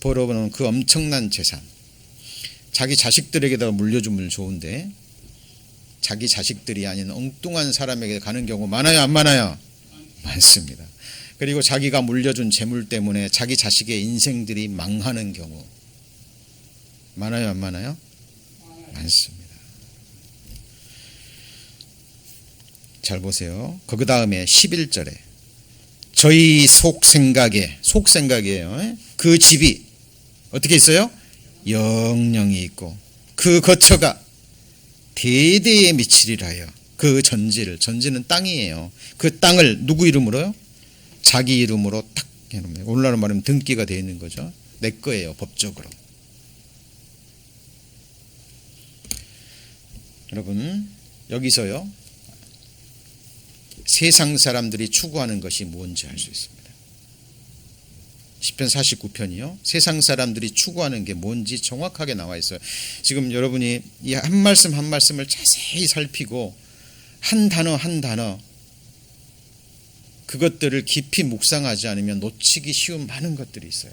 벌어보는 그 엄청난 재산 자기 자식들에게다가 물려주면 좋은데 자기 자식들이 아닌 엉뚱한 사람에게 가는 경우 많아요, 안 많아요? 많습니다. 그리고 자기가 물려준 재물 때문에 자기 자식의 인생들이 망하는 경우 많아요, 안 많아요? 많습니다. 잘 보세요. 그 다음에 11절에 저희 속생각이에요. 그 집이 어떻게 있어요? 영영이 있고 그 거처가 대대에 미치리라요. 그 전지는 땅이에요. 그 땅을 누구 이름으로요? 자기 이름으로 딱 해놓으면 오늘날 말하면 등기가 되어 있는 거죠. 내 거예요, 법적으로. 여러분 여기서요 세상 사람들이 추구하는 것이 뭔지 알 수 있습니다. 시편 49편이요. 세상 사람들이 추구하는 게 뭔지 정확하게 나와 있어요. 지금 여러분이 이 한 말씀 한 말씀을 자세히 살피고 한 단어 한 단어 그것들을 깊이 묵상하지 않으면 놓치기 쉬운 많은 것들이 있어요.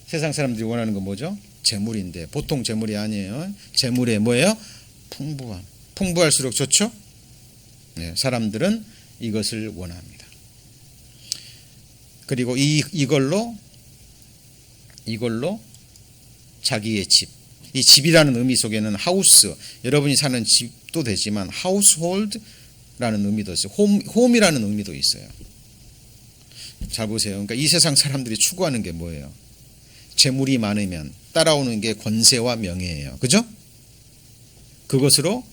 세상 사람들이 원하는 건 뭐죠? 재물인데 보통 재물이 아니에요. 재물에 뭐예요? 풍부함. 풍부할수록 좋죠? 네, 사람들은 이것을 원합니다. 그리고 이걸로 자기의 집, 이 집이라는 의미 속에는 하우스, 여러분이 사는 집도 되지만 하우스홀드라는 의미도 있어요. 홈이라는 의미도 있어요. 잘 보세요. 그러니까 이 세상 사람들이 추구하는 게 뭐예요? 재물이 많으면 따라오는 게 권세와 명예예요. 그죠? 그것으로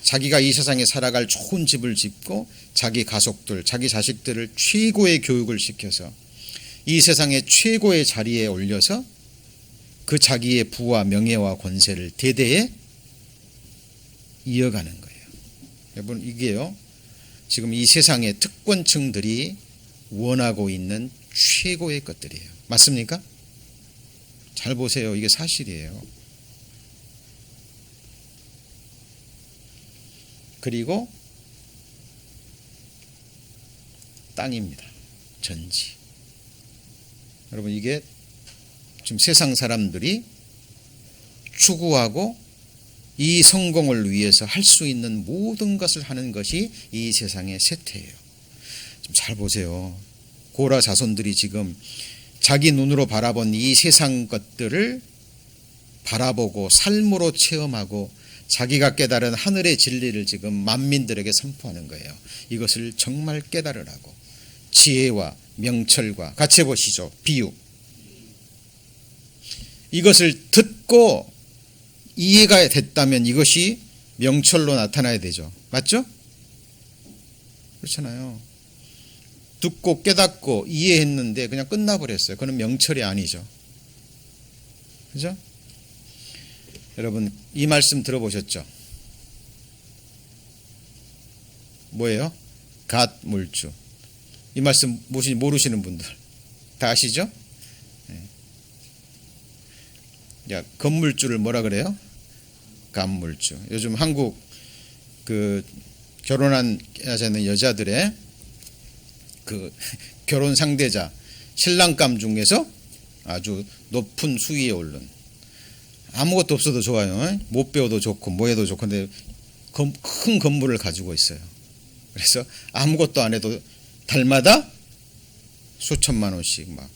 자기가 이 세상에 살아갈 좋은 집을 짓고 자기 가족들, 자기 자식들을 최고의 교육을 시켜서 이 세상의 최고의 자리에 올려서 그 자기의 부와 명예와 권세를 대대에 이어가는 거예요. 여러분 이게요 지금 이 세상의 특권층들이 원하고 있는 최고의 것들이에요. 맞습니까? 잘 보세요. 이게 사실이에요. 그리고 땅입니다. 전지. 여러분 이게 지금 세상 사람들이 추구하고 이 성공을 위해서 할 수 있는 모든 것을 하는 것이 이 세상의 세태예요. 좀 잘 보세요. 고라 자손들이 지금 자기 눈으로 바라본 이 세상 것들을 바라보고 삶으로 체험하고 자기가 깨달은 하늘의 진리를 지금 만민들에게 선포하는 거예요. 이것을 정말 깨달으라고. 지혜와 명철과 같이 해보시죠. 비유. 이것을 듣고 이해가 됐다면 이것이 명철로 나타나야 되죠. 맞죠? 그렇잖아요. 듣고 깨닫고 이해했는데 그냥 끝나버렸어요. 그건 명철이 아니죠. 그죠? 여러분 이 말씀 들어보셨죠? 뭐예요? 갓 물주. 이 말씀 모르시는 분들 다 아시죠? 야, 건물주를 뭐라 그래요? 간물주. 요즘 한국 그 결혼한 여자들의 그 결혼 상대자 신랑감 중에서 아주 높은 수위에 오른 아무것도 없어도 좋아요. 못 배워도 좋고 뭐 해도 좋고 근데 큰 건물을 가지고 있어요. 그래서 아무것도 안 해도 달마다 수천만 원씩 막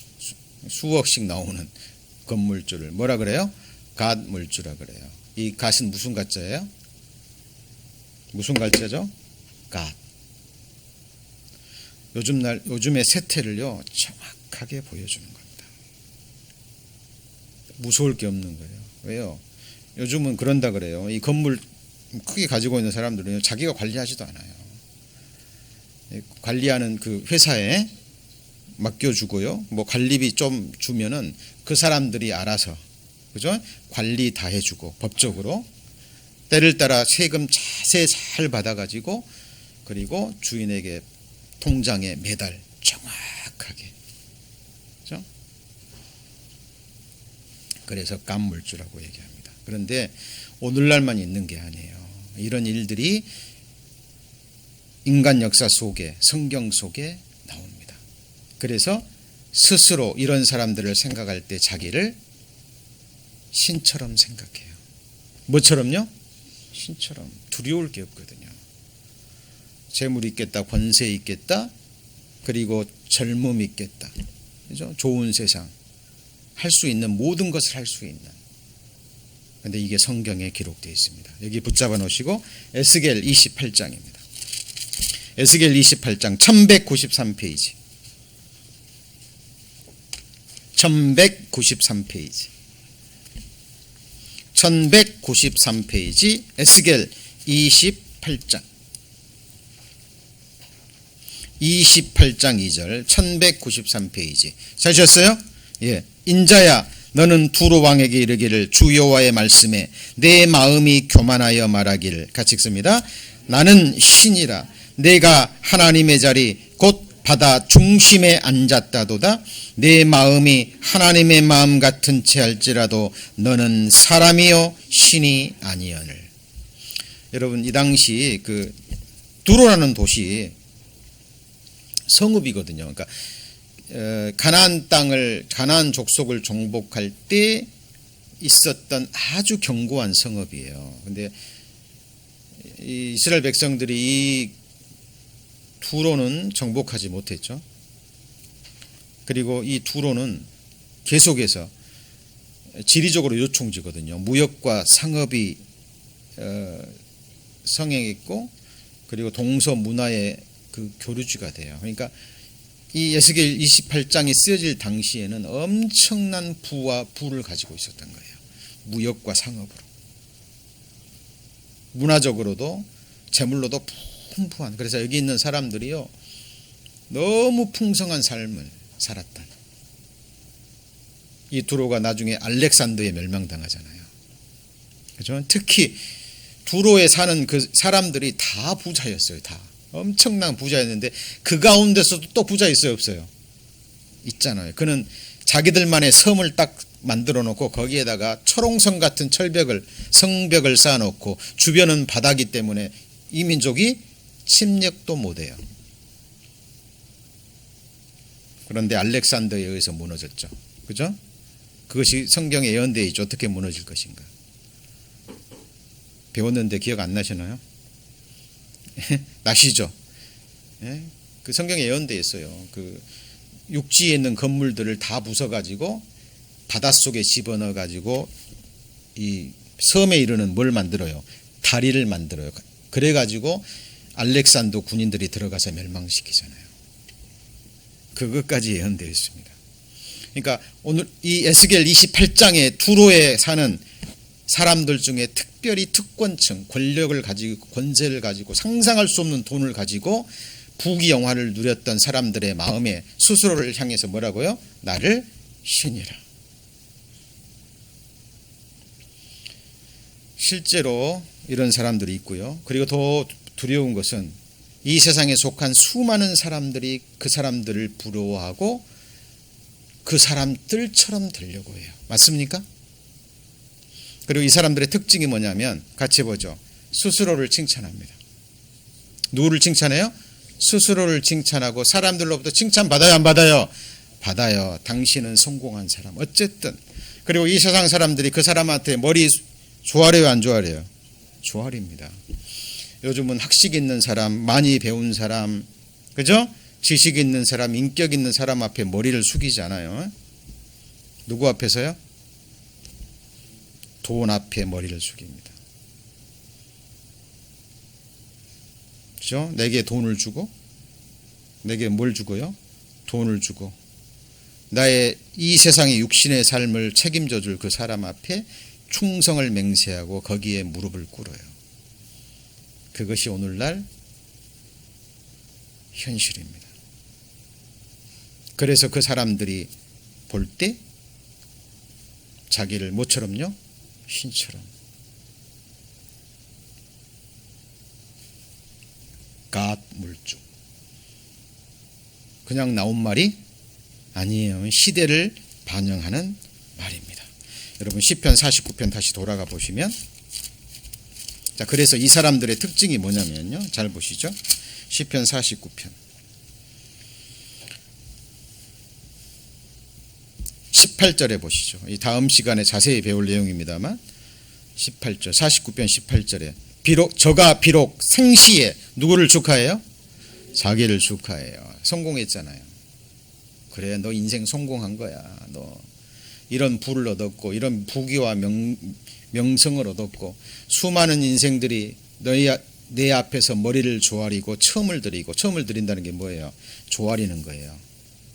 수억씩 나오는 건물주를 뭐라 그래요? 갓물주라 그래요. 이 갓은 무슨 가자예요? 무슨 갈자죠? 갓. 요즘의 세태를요 정확하게 보여주는 겁니다. 무서울 게 없는 거예요. 왜요? 요즘은 그런다 그래요. 이 건물 크게 가지고 있는 사람들은 자기가 관리하지도 않아요. 관리하는 그 회사에 맡겨주고요. 뭐 관리비 좀 주면은 그 사람들이 알아서 그죠? 관리 다 해주고 법적으로 때를 따라 세금 자세 잘 받아가지고 그리고 주인에게 통장에 매달 정확하게 그죠? 그래서 깜물주라고 얘기합니다. 그런데 오늘날만 있는 게 아니에요. 이런 일들이 인간 역사 속에 성경 속에 나옵니다. 그래서 스스로 이런 사람들을 생각할 때 자기를 신처럼 생각해요. 뭐처럼요? 신처럼. 두려울 게 없거든요. 재물이 있겠다, 권세 있겠다, 그리고 젊음이 있겠다, 그죠? 좋은 세상, 할 수 있는 모든 것을 할 수 있는. 그런데 이게 성경에 기록되어 있습니다. 여기 붙잡아 놓으시고 에스겔 28장입니다. 에스겔 28장 1193페이지. 1193페이지. 1193페이지 에스겔 28장 2절 1193페이지 찾으셨어요? 예. 인자야 너는 두로 왕에게 이르기를 주 여호와의 말씀에 내 마음이 교만하여 말하기를 같이 읽습니다. 나는 신이라 내가 하나님의 자리 곧 바다 중심에 앉았다도다. 내 마음이 하나님의 마음 같은 채 할지라도 너는 사람이요 신이 아니여늘. 여러분 이 당시 그 두로라는 도시 성읍이거든요. 그러니까 가나안 땅을 가나안 족속을 정복할 때 있었던 아주 견고한 성읍이에요. 근데 이 이스라엘 백성들이 이 두로는 정복하지 못했죠. 그리고 이 두로는 계속해서 지리적으로 요충지거든요. 무역과 상업이 성행했고 그리고 동서 문화의 그 교류지가 돼요. 그러니까 이 에스겔 28장이 쓰여질 당시에는 엄청난 부와 부를 가지고 있었던 거예요. 무역과 상업으로. 문화적으로도 재물로도 풍부한. 그래서 여기 있는 사람들이요 너무 풍성한 삶을 살았던. 이 두로가 나중에 알렉산더에 멸망당하잖아요. 그렇죠? 특히 두로에 사는 그 사람들이 다 부자였어요. 다 엄청난 부자였는데 그 가운데서도 또 부자 있어요, 없어요? 있잖아요. 그는 자기들만의 섬을 딱 만들어 놓고 거기에다가 철옹성 같은 성벽을 쌓아 놓고 주변은 바다기 때문에 이 민족이 침략도 못해요. 그런데 알렉산더에 의해서 무너졌죠. 그죠? 그것이 성경에 예언되어 있죠. 어떻게 무너질 것인가. 배웠는데 기억 안 나시나요? 나시죠? 예? 그 성경에 예언되어 있어요. 그 육지에 있는 건물들을 다 부숴가지고 바닷속에 집어넣어가지고 이 섬에 이르는 뭘 만들어요? 다리를 만들어요. 그래가지고 알렉산더 군인들이 들어가서 멸망시키잖아요. 그것까지 예언되어 있습니다. 그러니까 오늘 이 에스겔 28장에 두로에 사는 사람들 중에 특별히 특권층, 권력을 가지고 권세를 가지고 상상할 수 없는 돈을 가지고 부귀영화를 누렸던 사람들의 마음에 스스로를 향해서 뭐라고요? 나를 신이라. 실제로 이런 사람들이 있고요. 그리고 더 두려운 것은 이 세상에 속한 수많은 사람들이 그 사람들을 부러워하고 그 사람들처럼 되려고 해요. 맞습니까? 그리고 이 사람들의 특징이 뭐냐면 같이 보죠. 스스로를 칭찬합니다. 누구를 칭찬해요? 스스로를 칭찬하고 사람들로부터 칭찬 받아요, 안 받아요? 받아요. 당신은 성공한 사람. 어쨌든. 그리고 이 세상 사람들이 그 사람한테 머리 좋아해요, 안 좋아해요? 좋아합니다. 요즘은 학식 있는 사람, 많이 배운 사람, 그죠? 지식 있는 사람, 인격 있는 사람 앞에 머리를 숙이지 않아요. 누구 앞에서요? 돈 앞에 머리를 숙입니다. 그죠? 내게 돈을 주고, 내게 뭘 주고요? 돈을 주고, 나의 이 세상의 육신의 삶을 책임져 줄 그 사람 앞에 충성을 맹세하고 거기에 무릎을 꿇어요. 그것이 오늘날 현실입니다. 그래서 그 사람들이 볼 때 자기를 뭐처럼요? 신처럼. 갓물주. 그냥 나온 말이 아니에요. 시대를 반영하는 말입니다. 여러분 시편 49편 다시 돌아가 보시면, 자, 그래서 이 사람들의 특징이 뭐냐면요. 잘 보시죠. 시편 49편 18절에 보시죠. 이 다음 시간에 자세히 배울 내용입니다만 18절 49편 18절에 저가 비록 생시에 누구를 축하해요? 자기를 축하해요. 성공했잖아요. 그래, 너 인생 성공한 거야. 너 이런 부를 얻었고 이런 부귀와 명성을 얻었고 수많은 인생들이 내 앞에서 머리를 조아리고 처음을 드린다는 게 뭐예요? 조아리는 거예요.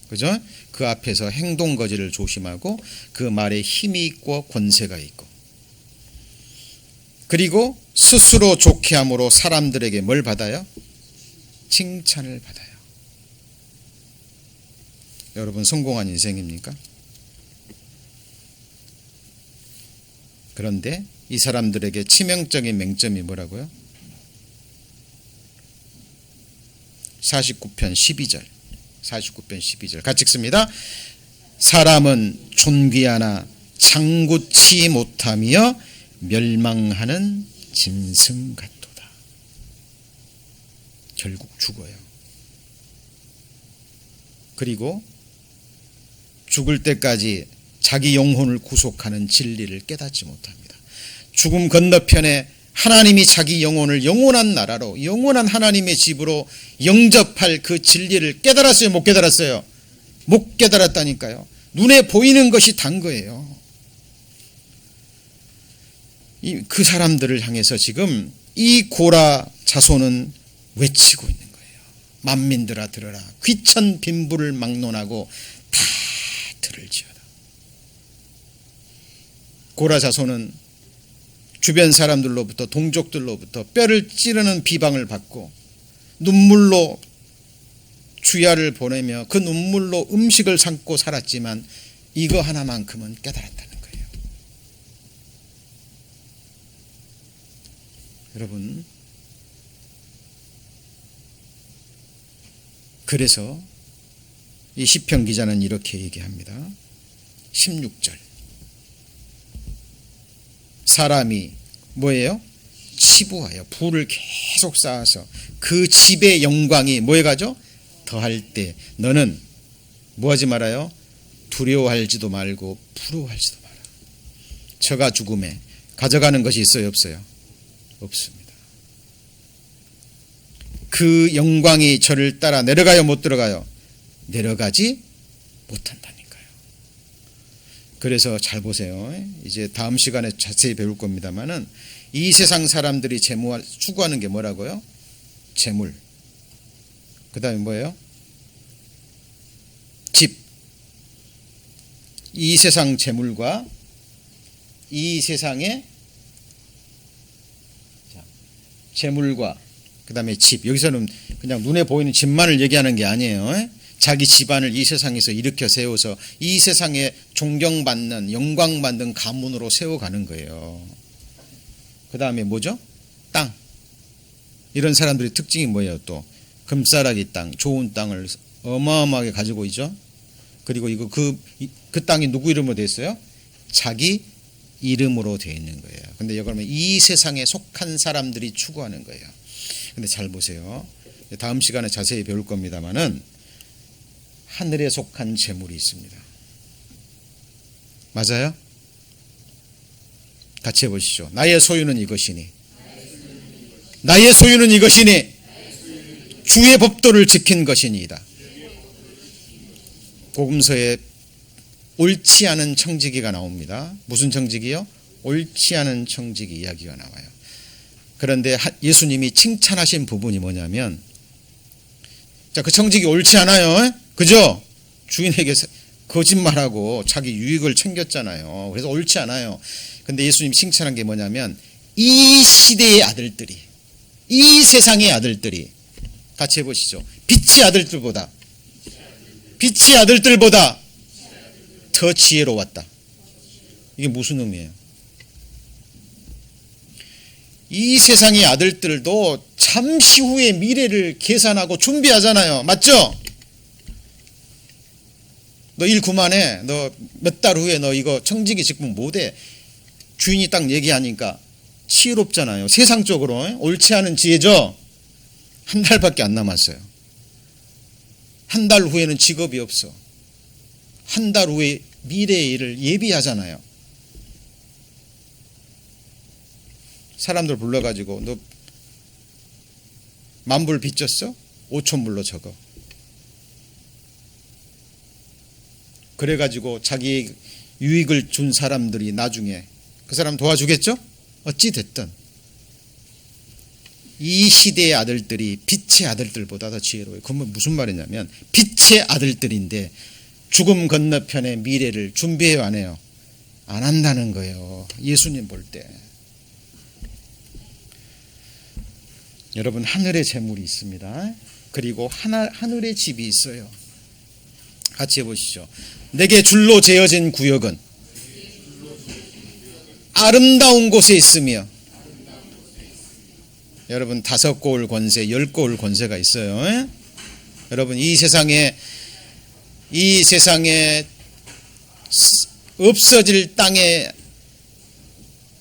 그죠? 그 앞에서 행동 거지를 조심하고 그 말에 힘이 있고 권세가 있고, 그리고 스스로 좋게 함으로 사람들에게 뭘 받아요? 칭찬을 받아요. 여러분 성공한 인생입니까? 그런데 이 사람들에게 치명적인 맹점이 뭐라고요? 49편 12절 49편 12절 같이 읽습니다. 사람은 존귀하나 장구치 못하며 멸망하는 짐승 같도다. 결국 죽어요. 그리고 죽을 때까지 자기 영혼을 구속하는 진리를 깨닫지 못합니다. 죽음 건너편에 하나님이 자기 영혼을 영원한 나라로, 영원한 하나님의 집으로 영접할 그 진리를 깨달았어요? 못 깨달았어요? 못 깨달았다니까요. 눈에 보이는 것이 단 거예요. 그 사람들을 향해서 지금 이 고라 자손은 외치고 있는 거예요. 만민들아 들어라. 귀천 빈부를 막론하고 다 들을지어다. 고라 자손은 주변 사람들로부터, 동족들로부터 뼈를 찌르는 비방을 받고 눈물로 주야를 보내며 그 눈물로 음식을 삼고 살았지만 이거 하나만큼은 깨달았다는 거예요. 여러분, 그래서 이 시편 기자는 이렇게 얘기합니다. 16절. 사람이 뭐예요? 치부하여 부를 계속 쌓아서 그 집의 영광이 뭐에 가죠? 더할 때 너는 뭐하지 말아요? 두려워할지도 말고 부러워할지도 마라. 저가 죽음에 가져가는 것이 있어요? 없어요? 없습니다. 그 영광이 저를 따라 내려가요? 못 들어가요? 내려가지 못한다니까요. 그래서 잘 보세요. 이제 다음 시간에 자세히 배울 겁니다만은 이 세상 사람들이 추구하는 게 뭐라고요? 재물. 그 다음에 뭐예요? 집. 이 세상 재물과 이 세상의 재물과 그 다음에 집. 여기서는 그냥 눈에 보이는 집만을 얘기하는 게 아니에요. 자기 집안을 이 세상에서 일으켜 세워서 이 세상에 존경받는, 영광받는 가문으로 세워가는 거예요. 그 다음에 뭐죠? 땅. 이런 사람들의 특징이 뭐예요? 또 금싸라기 땅, 좋은 땅을 어마어마하게 가지고 있죠. 그리고 이거 그 땅이 누구 이름으로 되어 있어요? 자기 이름으로 되어 있는 거예요. 근데 그러면 이 세상에 속한 사람들이 추구하는 거예요. 근데 잘 보세요. 다음 시간에 자세히 배울 겁니다만은 하늘에 속한 재물이 있습니다. 맞아요? 같이 해보시죠. 나의 소유는 이것이니 나의 소유는 이것이니 주의 법도를 지킨 것이니이다. 복음서에 옳지 않은 청지기가 나옵니다. 무슨 청지기요? 옳지 않은 청지기 이야기가 나와요. 그런데 예수님이 칭찬하신 부분이 뭐냐면, 자, 그 청지기 옳지 않아요. 그죠? 주인에게 거짓말하고 자기 유익을 챙겼잖아요. 그래서 옳지 않아요. 근데 예수님이 칭찬한 게 뭐냐면, 이 시대의 아들들이, 이 세상의 아들들이, 같이 해보시죠. 빛의 아들들보다 더 지혜로웠다. 이게 무슨 의미예요? 이 세상의 아들들도 잠시 후의 미래를 계산하고 준비하잖아요. 맞죠? 너 일 그만해. 너 몇 달 후에 너 이거 청지기 직분 못해. 주인이 딱 얘기하니까 지혜롭잖아요. 세상적으로 옳지 않은 지혜죠. 한 달밖에 안 남았어요. 한 달 후에는 직업이 없어. 한 달 후에 미래의 일을 예비하잖아요. 사람들 불러가지고 너 10,000불 빚졌어? 5,000불로 적어. 그래가지고 자기 유익을 준 사람들이 나중에 그 사람 도와주겠죠? 어찌 됐든 이 시대의 아들들이 빛의 아들들보다 더 지혜로워요. 그건 무슨 말이냐면 빛의 아들들인데 죽음 건너편의 미래를 준비해요, 안 해요? 안 한다는 거예요. 예수님 볼 때. 여러분, 하늘의 재물이 있습니다. 그리고 하늘의 집이 있어요. 같이 해보시죠. 내게 줄로 재어진 구역은 아름다운 곳에 있으며, 여러분 5고을 권세, 10고을 권세가 있어요. 여러분 이 세상에 없어질 땅에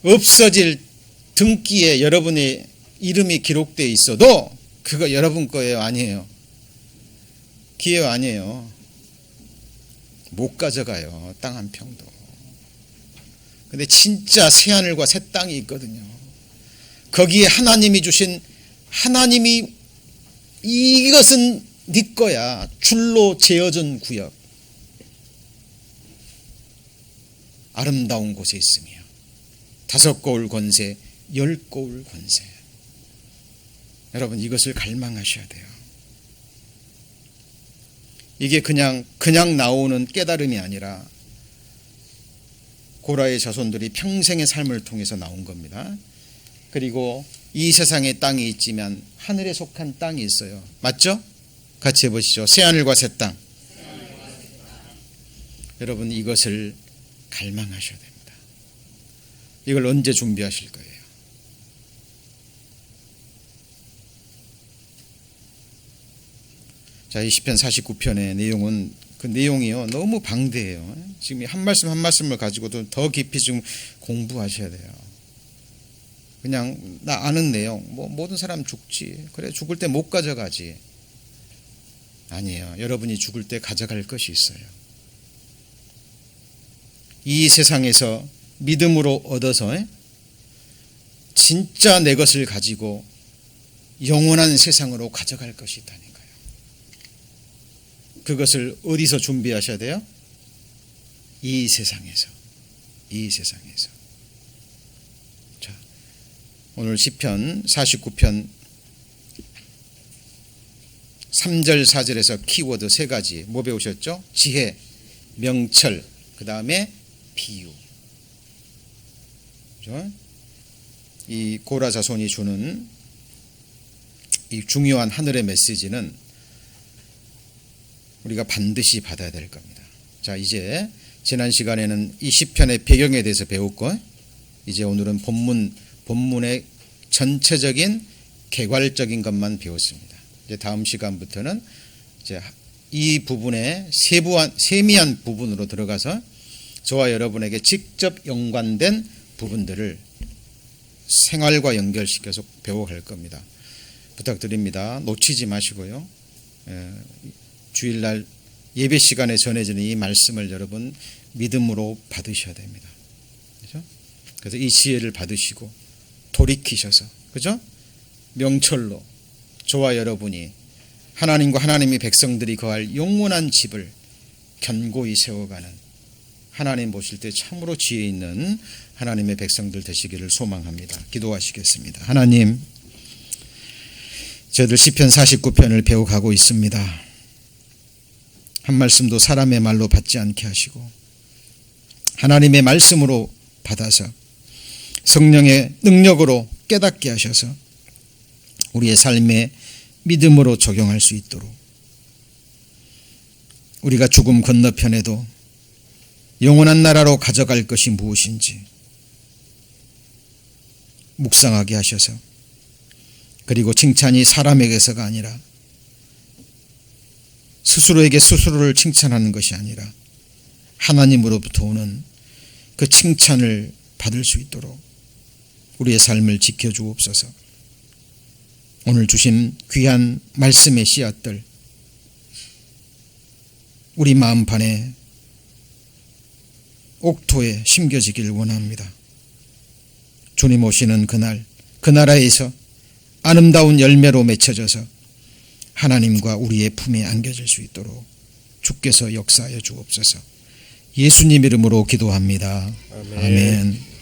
없어질 등기에 여러분의 이름이 기록되어 있어도 그거 여러분 거예요, 아니에요? 기회가 아니에요. 못 가져가요, 땅 한 평도. 근데 진짜 새하늘과 새 땅이 있거든요. 거기에 하나님이 주신, 하나님이 이것은 네 거야, 줄로 재어준 구역, 아름다운 곳에 있으며 5고을 권세, 10고을 권세. 여러분 이것을 갈망하셔야 돼요. 이게 그냥 나오는 깨달음이 아니라 고라의 자손들이 평생의 삶을 통해서 나온 겁니다. 그리고 이 세상에 땅이 있지만 하늘에 속한 땅이 있어요. 맞죠? 같이 해보시죠. 새하늘과 새 땅. 여러분 이것을 갈망하셔야 됩니다. 이걸 언제 준비하실 거예요? 자, 이 시편 49편의 내용은, 그 내용이요 너무 방대해요. 지금 한 말씀 한 말씀을 가지고도 더 깊이 좀 공부하셔야 돼요. 그냥 나 아는 내용, 뭐 모든 사람 죽지, 그래 죽을 때 못 가져가지. 아니에요. 여러분이 죽을 때 가져갈 것이 있어요. 이 세상에서 믿음으로 얻어서 진짜 내 것을 가지고 영원한 세상으로 가져갈 것이 있다니까요. 그것을 어디서 준비하셔야 돼요? 이 세상에서. 자, 오늘 시편 49편 3절 4절에서 키워드 3가지 뭐 배우셨죠? 지혜, 명철, 그 다음에 비유. 그렇죠? 이 고라 자손이 주는 이 중요한 하늘의 메시지는 우리가 반드시 받아야 될 겁니다. 자, 이제 지난 시간에는 이 시편의 배경에 대해서 배웠고, 이제 오늘은 본문의 전체적인 개괄적인 것만 배웠습니다. 이제 다음 시간부터는 이제 이 부분의 세미한 부분으로 들어가서 저와 여러분에게 직접 연관된 부분들을 생활과 연결시켜서 배워갈 겁니다. 부탁드립니다. 놓치지 마시고요. 주일날 예배 시간에 전해지는 이 말씀을 여러분 믿음으로 받으셔야 됩니다. 그죠? 그래서 이 지혜를 받으시고 돌이키셔서, 그죠? 명철로 저와 여러분이 하나님과 하나님의 백성들이 거할 영원한 집을 견고히 세워가는, 하나님 보실 때 참으로 지혜 있는 하나님의 백성들 되시기를 소망합니다. 기도하시겠습니다. 하나님, 저희들 시편 49편을 배워가고 있습니다. 한 말씀도 사람의 말로 받지 않게 하시고 하나님의 말씀으로 받아서 성령의 능력으로 깨닫게 하셔서 우리의 삶에 믿음으로 적용할 수 있도록, 우리가 죽음 건너편에도 영원한 나라로 가져갈 것이 무엇인지 묵상하게 하셔서, 그리고 칭찬이 사람에게서가 아니라 스스로에게 스스로를 칭찬하는 것이 아니라 하나님으로부터 오는 그 칭찬을 받을 수 있도록 우리의 삶을 지켜주옵소서. 오늘 주신 귀한 말씀의 씨앗들 우리 마음판에 옥토에 심겨지길 원합니다. 주님 오시는 그날, 그 나라에서 아름다운 열매로 맺혀져서 하나님과 우리의 품에 안겨질 수 있도록 주께서 역사하여 주옵소서. 예수님 이름으로 기도합니다. 아멘.